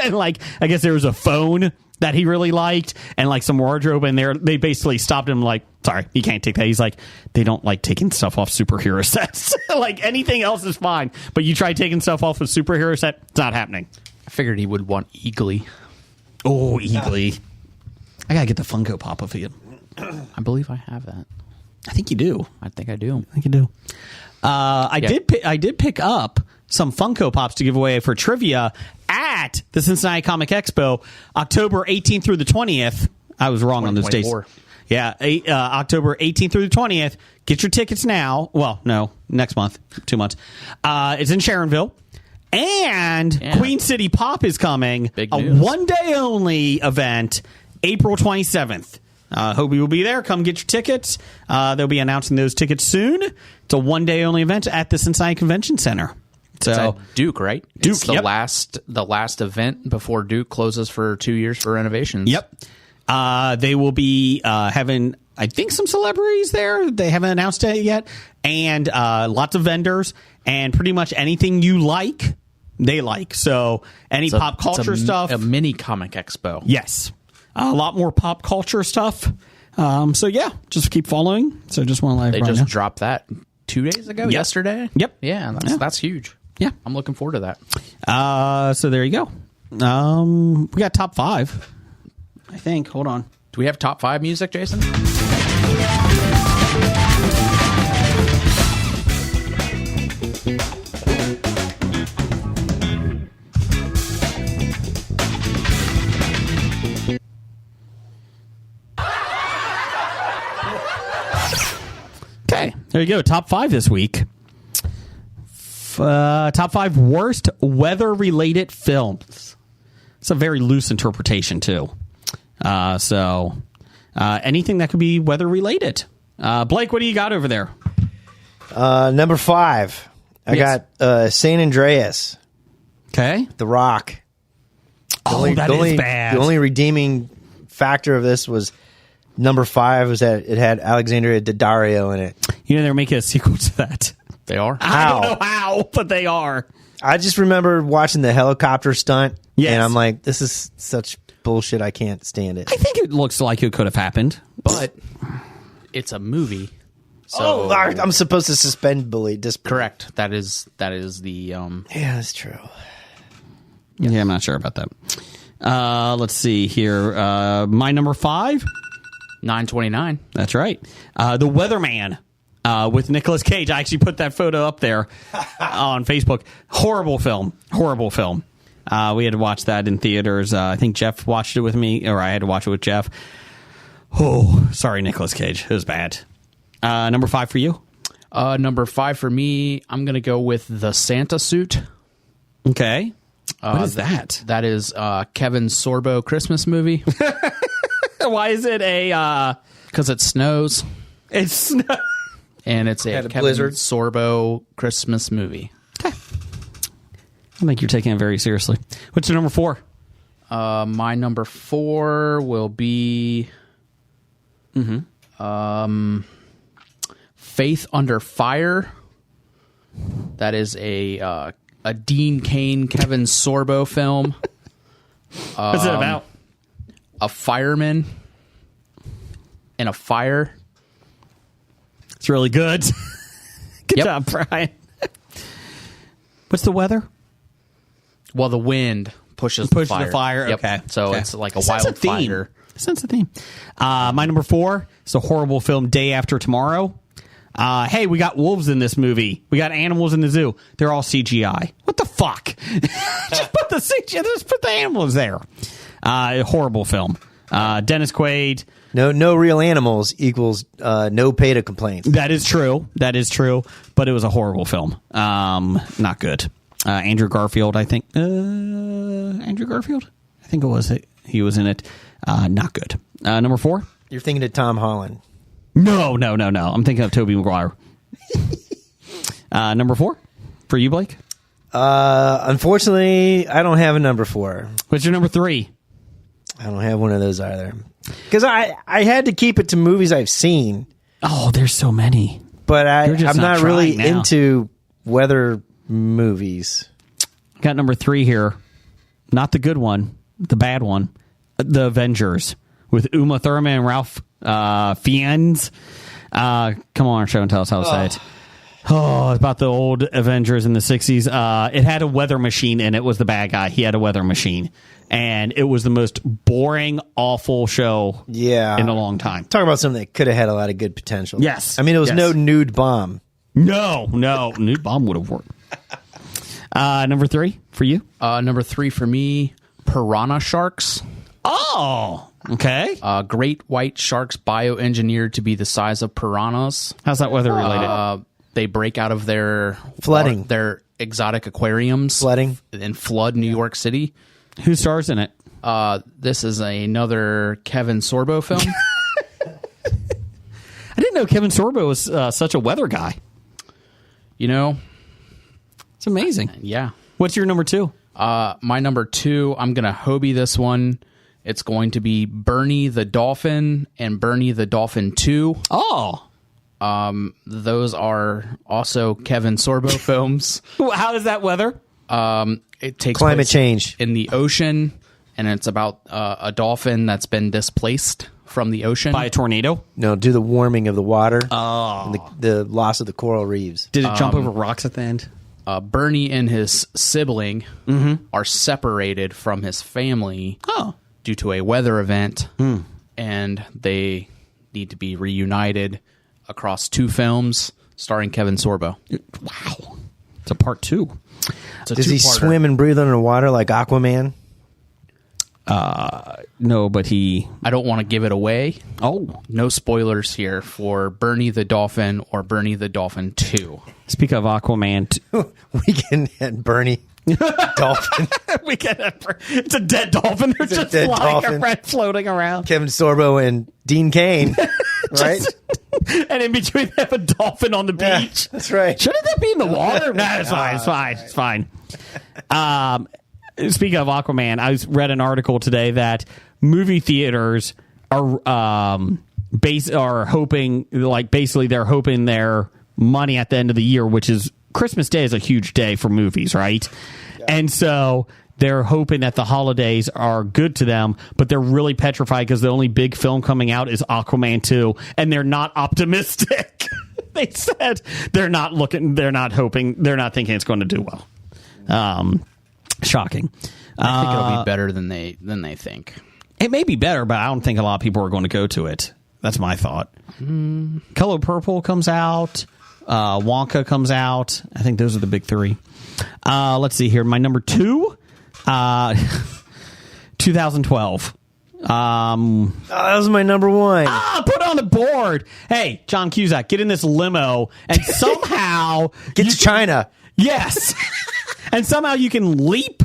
And like, I guess there was a phone that he really liked, and like some wardrobe, and they basically stopped him like, sorry, you can't take that. He's like, they don't like taking stuff off superhero sets. Like anything else is fine, but you try taking stuff off a superhero set, it's not happening. I figured he would want Eagly. Oh, Eagly. I gotta get the Funko Pop of it. I believe I have that. I think you do. I think I do. I think you do. I did pick up some Funko Pops to give away for trivia at the Cincinnati Comic Expo, October 18th through the 20th. I was wrong on those dates. 2024. Yeah, October 18th through the 20th. Get your tickets now. Well, no, next month, 2 months. It's in Sharonville. And Yeah. Queen City Pop is coming. Big a news. one-day only event, April 27th. Hobie will be there. Come get your tickets. They'll be announcing those tickets soon. It's a one-day only event at the Cincinnati Convention Center. It's at Duke, right? Duke, It's the yep. last event before Duke closes for 2 years for renovations. Yep. They will be having, I think, some celebrities there. They haven't announced it yet. And lots of vendors. And pretty much anything you like, they like. So any It's pop culture stuff. A mini comic expo. Yes. A lot more pop culture stuff. So, yeah, just keep following. So just want to let They everybody just know. dropped that 2 days ago, yesterday. Yep. Yeah, that's huge. Yeah. I'm looking forward to that. So there you go. We got top 5, I think. Hold on. Do we have top 5 music, Jason? Okay, there you go. Top 5 this week. Top 5 worst weather-related films. It's a very loose interpretation, too. So anything that could be weather-related. Blake, what do you got over there? Number 5. I Yes. got San Andreas, Okay. The Rock. That is bad. The only redeeming factor of this was number 5 was that it had Alexandria Daddario in it. You know, they're making a sequel to that. They are. I don't know how, but they are. I just remember watching the helicopter stunt, Yes. and I'm like, this is such bullshit. I can't stand it. I think it looks like it could have happened. But it's a movie. So I'm supposed to suspend disbelief. correct. That is the Yeah, that's true. Yeah, I'm not sure about that. Let's see here. My number 5. 929. That's right. The Weatherman with Nicolas Cage. I actually put that photo up there on Facebook. Horrible film. Horrible film. We had to watch that in theaters. I think Jeff watched it with me, or I had to watch it with Jeff. Oh, sorry, Nicolas Cage. It was bad. Number 5 for you? Number 5 for me, I'm going to go with The Santa Suit. Okay. What is that? That is Kevin Sorbo Christmas movie Why is it a... because it snows it's and it's a Had a Kevin blizzard. Sorbo Christmas movie. I think you're taking it very seriously. What's your number 4? My number 4 will be Faith Under Fire. That is a Dean Cain, Kevin Sorbo film. What's it about? A fireman in a fire. It's really good. Good Yep. job, Brian. What's the weather? Well, the wind pushes Push the fire. the fire. Yep. Okay. So Okay. it's like a Sense of theme. wildfire. Sense of theme. My number 4 is a horrible film, Day After Tomorrow. Hey, we got wolves in this movie. We got animals in the zoo. They're all CGI. What the fuck? Just put the animals there. Horrible film. Dennis Quaid. No real animals equals no pay to complaints. That is true. But it was a horrible film. Not good. Andrew Garfield, I think. Andrew Garfield? I think it was. He was in it. Not good. Number 4? You're thinking of Tom Holland. No. I'm thinking of Tobey Maguire. Number 4 for you, Blake? Unfortunately, I don't have a number 4. What's your number 3? I don't have one of those either. Because I had to keep it to movies I've seen. Oh, there's so many. But You're just I'm not really trying now. into weather movies. Got number 3 here. Not the good one. The bad one. The Avengers with Uma Thurman and Ralph Fiennes. Come on, show and tell us how to say it. Oh, it's about the old Avengers in the 60s. It had a weather machine in it. Was the bad guy. He had a weather machine. And it was the most boring, awful show in a long time. Talk about something that could have had a lot of good potential. Yes. I mean, it was Yes. no nude bomb. No. Nude bomb would have worked. Number 3 for you? Number 3 for me, piranha sharks. Oh, okay. Great white sharks bioengineered to be the size of piranhas. How's that weather related? They break out of their Flooding. their exotic aquariums, Flooding. and flood New York City. Who stars in it? This is another Kevin Sorbo film. I didn't know Kevin Sorbo was such a weather guy. You know, It's amazing. yeah. What's your number 2? My number 2, I'm gonna Hobie this one. It's going to be Bernie the Dolphin and Bernie the Dolphin 2. Oh. Those are also Kevin Sorbo films. How is that weather? It takes Climate place change. in the ocean, and it's about a dolphin that's been displaced from the ocean. By a tornado? No, do the warming of the water. And the loss of the coral reefs. Did it jump over rocks at the end? Bernie and his sibling are separated from his family due to a weather event, and they need to be reunited across 2 films starring Kevin Sorbo. Wow. It's a part 2. It's a Does he two-parter. swim and breathe underwater like Aquaman? No, but he... I don't want to give it away. Oh. No spoilers here for Bernie the Dolphin or Bernie the Dolphin 2. Speak of Aquaman... Weekend at Bernie. Dolphin. It's a dead dolphin. They're It's a just dead flying dolphin. around, floating around. Kevin Sorbo and Dean Cain. Right? And in between, they have a dolphin on the Yeah, beach. that's right. Shouldn't that be in the water? No, it's fine. It's fine. Speaking of Aquaman, I read an article today that movie theaters are hoping, like, basically they're hoping their money at the end of the year, which is Christmas Day is a huge day for movies, right? Yeah. And so they're hoping that the holidays are good to them, but they're really petrified because the only big film coming out is Aquaman 2, and they're not optimistic. They said they're not hoping, they're not thinking it's going to do well. Shocking. I think it'll be better than they think. It may be better, but I don't think a lot of people are going to go to it. That's my thought. Color Purple comes out. Wonka comes out. I think those are the big 3. Let's see here. My number 2, 2012. That was my number 1. Put it on the board. Hey, John Cusack, get in this limo and somehow Get to China. Yes. And somehow you can leap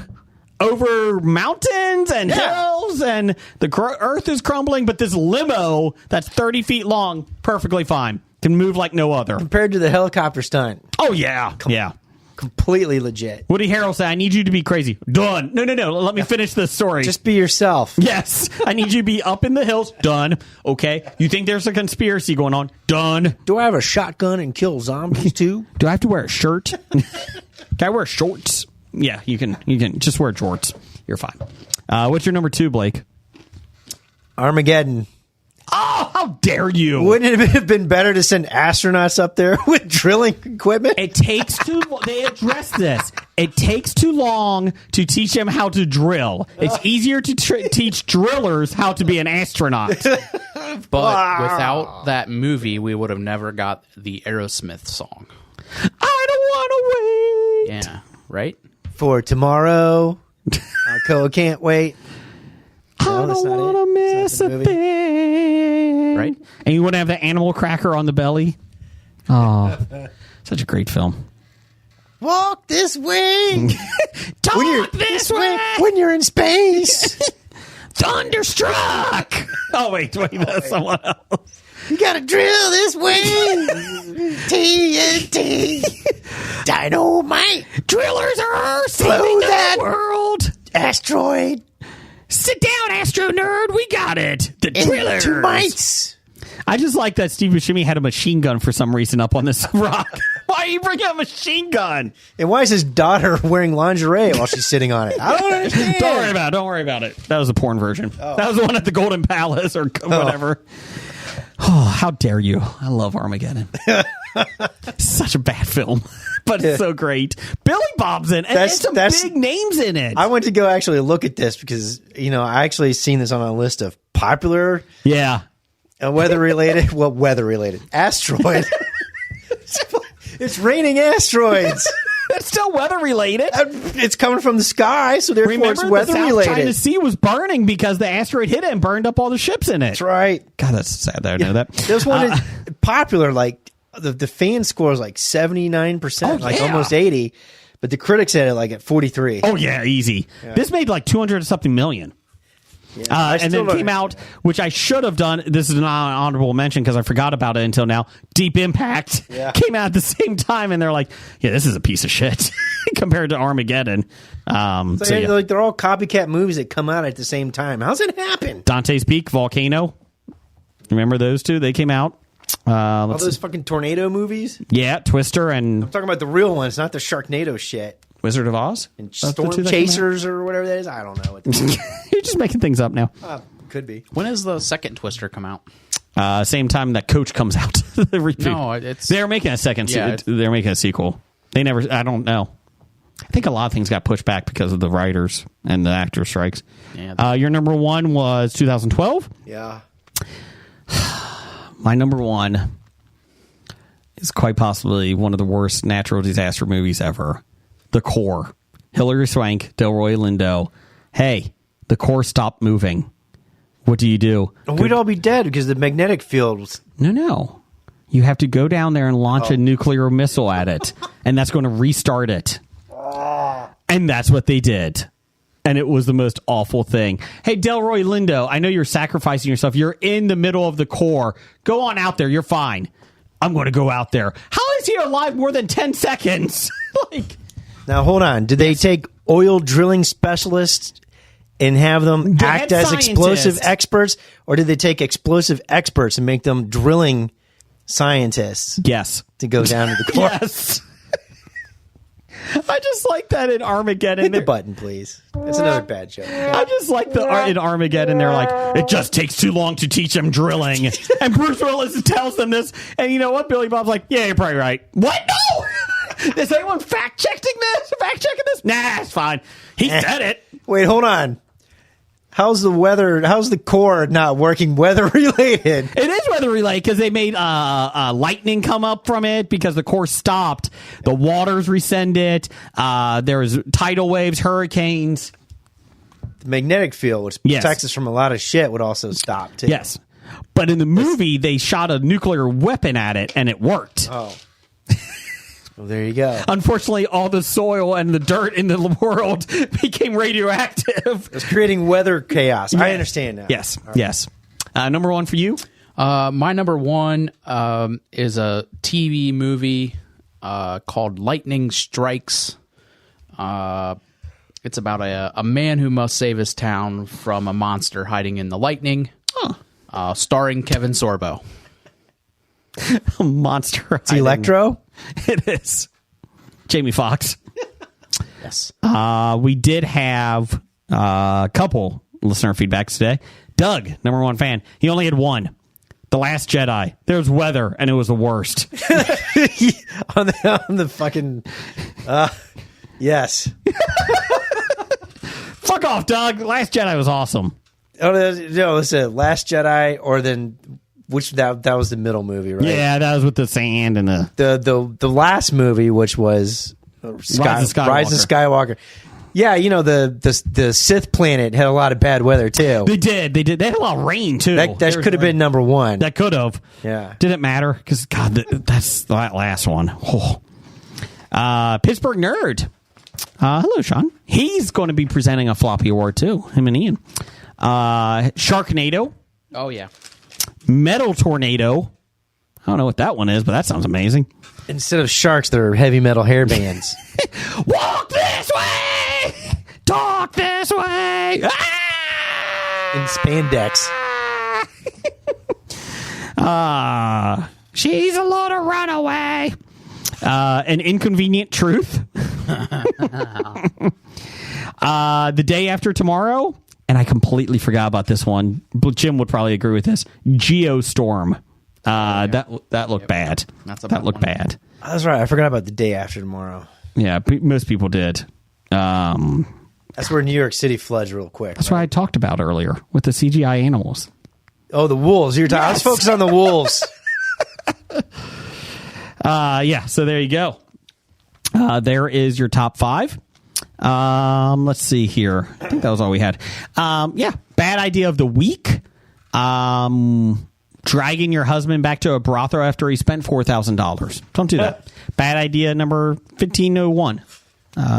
over mountains and hills, and the earth is crumbling, but this limo that's 30 feet long, perfectly fine. Can move like no other. Compared to the helicopter stunt. Oh, yeah. Yeah. Completely legit. Woody Harrelson, I need you to be crazy. Done. No. Let me finish this story. Just be yourself. Yes. I need you to be up in the hills. Done. Okay. You think there's a conspiracy going on? Done. Do I have a shotgun and kill zombies too? Do I have to wear a shirt? Can I wear shorts? Yeah, you can just wear jorts. You're fine. What's your number 2, Blake? Armageddon. Oh, how dare you! Wouldn't it have been better to send astronauts up there with drilling equipment? It takes too. They address this. It takes too long to teach them how to drill. It's easier to teach drillers how to be an astronaut. But without that movie, we would have never got the Aerosmith song. I don't want to wait. Yeah, right? For tomorrow. Can't wait. I that's don't not want to it. miss It's not a the movie. thing. Right? And you wouldn't have the animal cracker on the belly. Oh, such a great film. Walk this way. Talk this way. When you're in space. Thunderstruck. Oh wait, that's someone else. You gotta drill this way. TNT. Dynamite. Drillers are Blow saving that. the world. Asteroid. Sit down, Astro Nerd. We got it. The Drillers. Into mites. I just like that Steve Buscemi had a machine gun for some reason up on this rock. Why are you bringing a machine gun? And why is his daughter wearing lingerie while she's sitting on it? I don't understand. Don't worry about it. That was a porn version. That was the one at the Golden Palace or whatever. Oh, how dare you. I love Armageddon. Such a bad film, but it's so great. Billy Bob's in it. And That's- some that's- big names in it. I went to go actually look at this because, I actually seen this on a list of popular Yeah. weather related. Well, weather related. Asteroid. It's raining asteroids. That's still weather related. It's coming from the sky, so therefore Remember, it's the weather South related. China Sea was burning because the asteroid hit it and burned up all the ships in it. That's right. God, that's sad that I know that. This one is popular. Like the fan score is like 79%, Oh, like yeah. almost 80, but the critics had it like at 43. Oh yeah, easy. This made like 200 something million. I And still then don't came out, which I should have done. This is an honorable mention because I forgot about it until now. Deep Impact came out at the same time, and they're like, "Yeah, this is a piece of shit compared to Armageddon." So, Yeah. like they're all copycat movies that come out at the same time. How's it happen? Dante's Peak, Volcano. Remember those two? They came out. All Let's those fucking tornado movies? yeah, Twister and I'm talking about the real ones, not the Sharknado shit. Wizard of Oz. And That's the Storm two that came out? Chasers or whatever that is. I don't know. What You're just making things up now. could be. When does the second Twister come out? Same time that Coach comes out. The repeat. No, it's- they're making a second. Yeah, they're making a sequel. They never. I don't know. I think a lot of things got pushed back because of the writers and the actor strikes. Yeah. Your number one was 2012. Yeah. My number one is quite possibly one of the worst natural disaster movies ever. The Core. Hilary Swank, Delroy Lindo. Hey, the core stopped moving. What do you do? We'd all be dead because the magnetic field was. No. You have to go down there and launch a nuclear missile at it, and that's going to restart it. And that's what they did. And it was the most awful thing. Hey, Delroy Lindo, I know you're sacrificing yourself. You're in the middle of the core. Go on out there. You're fine. I'm going to go out there. How is he alive more than 10 seconds? Now, hold on. Did they take oil drilling specialists and have them They act had as explosive scientists. experts? Or did they take explosive experts and make them drilling scientists Yes. to go down to the core? Yes. I just like that in Armageddon. Hit the button, please. That's another bad joke. I just like in Armageddon, they're like, it just takes too long to teach them drilling. And Bruce Willis tells them this. And you know what? Billy Bob's like, yeah, you're probably right. What? No! Is anyone fact-checking this? Nah, it's fine. He said it. Wait, hold on. How's the weather? How's the core not working weather related? It is weather related because they made lightning come up from it because the core stopped. The waters rescinded. There was tidal waves, hurricanes. The magnetic field, which Yes. protects us from a lot of shit, would also stop too. Yes. But in the movie, they shot a nuclear weapon at it, and it worked. Oh. Well, there you go. Unfortunately, all the soil and the dirt in the world became radioactive. It's creating weather chaos. I understand now. Yes, yes. Number one for you? My number one is a TV movie called Lightning Strikes. It's about a man who must save his town from a monster hiding in the lightning. Starring Kevin Sorbo. A monster. It's Electro. It is. Jamie Foxx. Yes. We did have a couple listener feedbacks today. Doug, number one fan, he only had one. The Last Jedi. There was weather, and it was the worst. on the fucking. Yes. Fuck off, Doug. Last Jedi was awesome. Oh no! Listen, Last Jedi, or then which that was the middle movie, right? Yeah, that was with the sand and the. The last movie, which was Rise of Skywalker. Yeah, the Sith planet had a lot of bad weather too. They did. They had a lot of rain too. That could have been number one. That could have. Yeah. Didn't matter because God, that's that last one. Oh. Pittsburgh Nerd. Hello, Sean. He's going to be presenting a floppy award too. Him and Ian. Sharknado. Oh, yeah. Metal Tornado. I don't know what that one is, but that sounds amazing. Instead of sharks, they're heavy metal hair bands. Walk this way. Talk this way. In spandex. She's a little runaway. An Inconvenient Truth. The Day After Tomorrow. And I completely forgot about this one. But Jim would probably agree with this. Geostorm. That looked bad. That looked bad. That's right. I forgot about The Day After Tomorrow. Yeah, most people did. That's where New York City floods real quick. That's what I talked about earlier with the CGI animals. Oh, the wolves. I was focused on the wolves. Yeah, so there you go. There is your top 5. Let's see here. I think that was all we had. Yeah, bad idea of the week. Dragging your husband back to a brothel after he spent $4,000. Don't do that. Bad idea number 1501.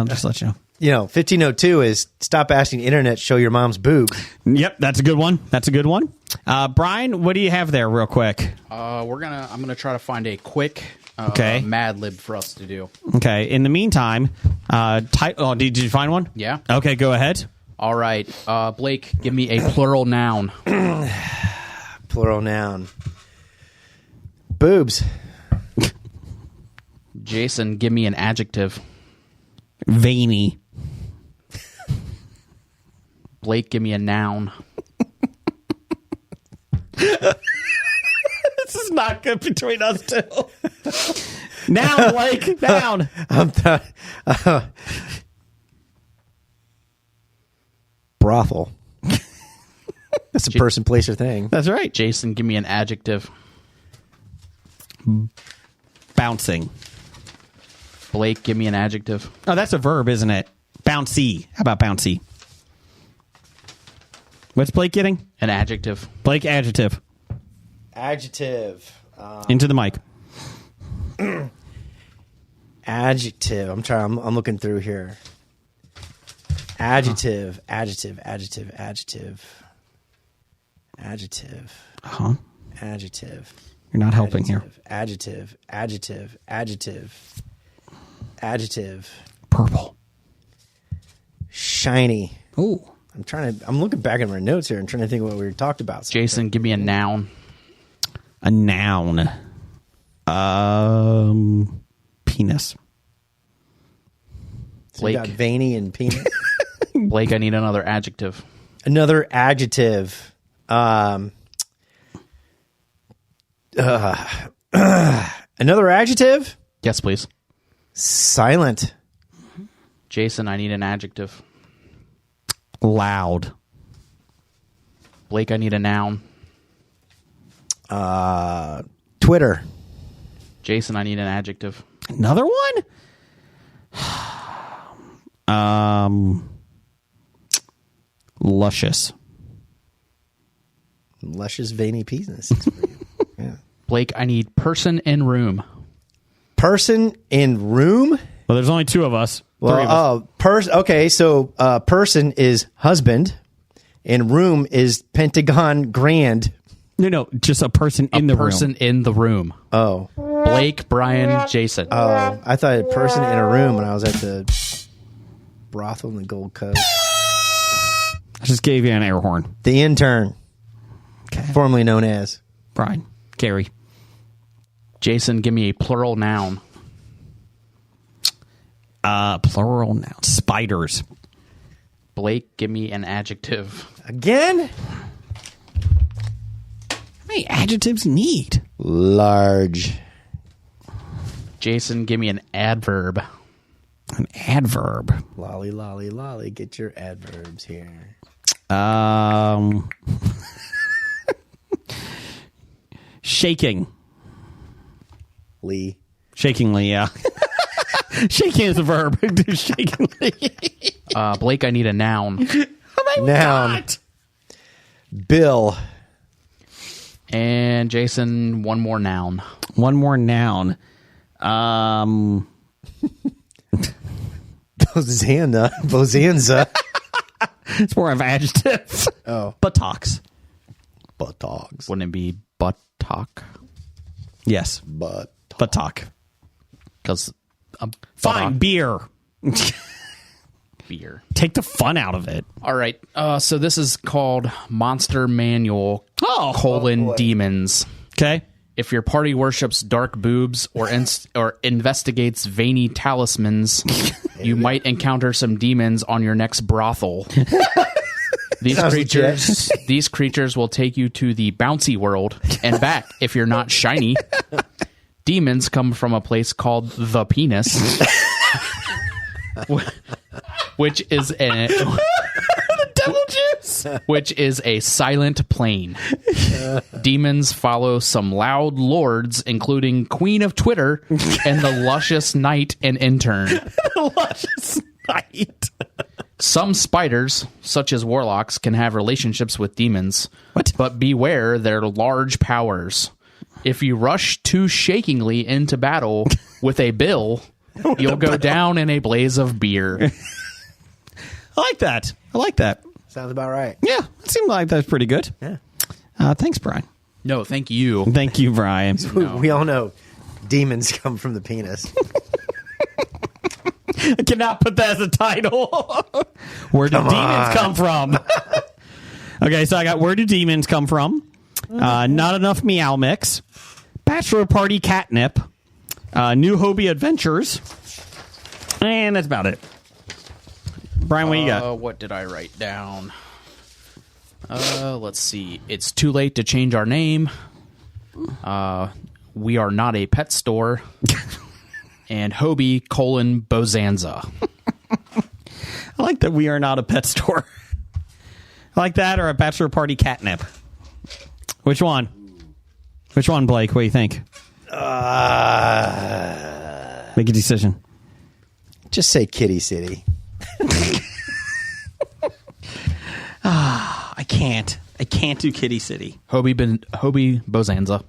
Just let you know. 1502 is stop asking the internet to show your mom's boob. Yep, that's a good one. Brian, what do you have there real quick? I'm gonna try to find a quick Mad Lib for us to do. Okay. In the meantime, did you find one? Yeah. Okay, go ahead. All right. Blake, give me a plural noun. Plural noun. Boobs. Jason, give me an adjective. Veiny. Blake, give me a noun. This is not good between us two. Noun, Blake. Noun. Brothel. That's a person, place, or thing. That's right. Jason, give me an adjective. Bouncing. Blake, give me an adjective. Oh, that's a verb, isn't it? Bouncy. How about bouncy? What's Blake getting? An adjective. Blake, adjective. Adjective. Into the mic. Adjective. I'm looking through here. Adjective. Adjective. Adjective. Adjective. Adjective. Adjective. You're not helping here. Adjective. Adjective. Adjective. Adjective. Purple. Shiny. Ooh. I'm looking back at my notes here and trying to think what we talked about. Jason, give me a noun. A noun. Penis. So you got veiny and penis. Blake, I need another adjective. Another adjective. Another adjective? Yes, please. Silent. Jason, I need an adjective. Loud. Blake, I need a noun. Twitter. Jason, I need an adjective. Another one? Luscious. Luscious, veiny penis. Yeah. Blake, I need person in room. Person in room? Well, there's only 2 of us. Well, okay, so person is husband, and room is Pentagon Grand. No, just a person in the room. A person in the room. Oh. Blake, Brian, Jason. Oh, I thought a person in a room when I was at the brothel in the Gold Coast. I just gave you an air horn. The intern. Okay. Formerly known as Brian. Gary. Jason, give me a plural noun. Plural noun. Spiders. Blake, give me an adjective. Again? How many adjectives you need? Large. Jason, give me an adverb. An adverb. Lolly, lolly, lolly. Get your adverbs here. Shaking. Lee. Shakingly, yeah. Shaking is a verb. Shakingly. Blake, I need a noun. Noun. Bill. And Jason, one more noun. One more noun. Bozanza. It's more of adjective. Oh. Buttocks. Buttocks. Wouldn't it be buttock? Yes. Buttock. Because Fine. Beer. beer. Take the fun out of it. All right. So this is called Monster Manual: Demons. Okay. If your party worships dark boobs or investigates veiny talismans, you might encounter some demons on your next brothel. These creatures will take you to the bouncy world and back if you're not shiny. Demons come from a place called the penis, which is which is a silent plane. Demons follow some loud lords, including Queen of Twitter and the luscious knight and intern. Luscious knight. Some spiders, such as warlocks, can have relationships with demons. What? But beware their large powers. If you rush too shakingly into battle with a bill, you'll go down in a blaze of beer. I like that. Sounds about right. Yeah, it seemed like that's pretty good. Yeah. Thanks, Brian. No, thank you. Thank you, Brian. We all know demons come from the penis. I cannot put that as a title. Where do demons come from? Okay, so I got where do demons come from? Not enough meow mix. Bachelor party catnip. New Hobie adventures. And that's about it. Brian, what you got? What did I write down? Let's see. It's too late to change our name. We are not a pet store. And Hobie : Bozanza. I like that we are not a pet store. I like that, or a bachelor party catnip. Which one? Which one, Blake? What do you think? Make a decision. Just say Kitty City. I can't do Kitty City. Hobie Bozanza.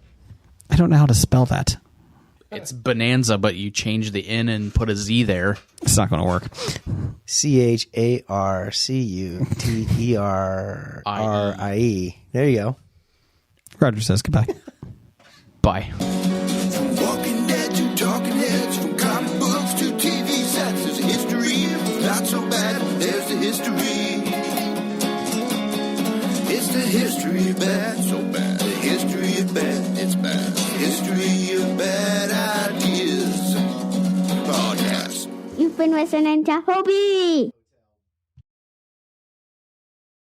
I don't know how to spell that. It's Bonanza, but you change the N and put a Z there. It's not going to work. CHARCUTERRIE. There you go. Roger says goodbye. Bye. From Walking Dead to Talking Heads, from comic books to TV sets, there's a history. Not so bad, there's the history. It's the history of bad, so bad. The history of bad, it's bad. History of bad ideas. Podcast. You've been listening to Hobie.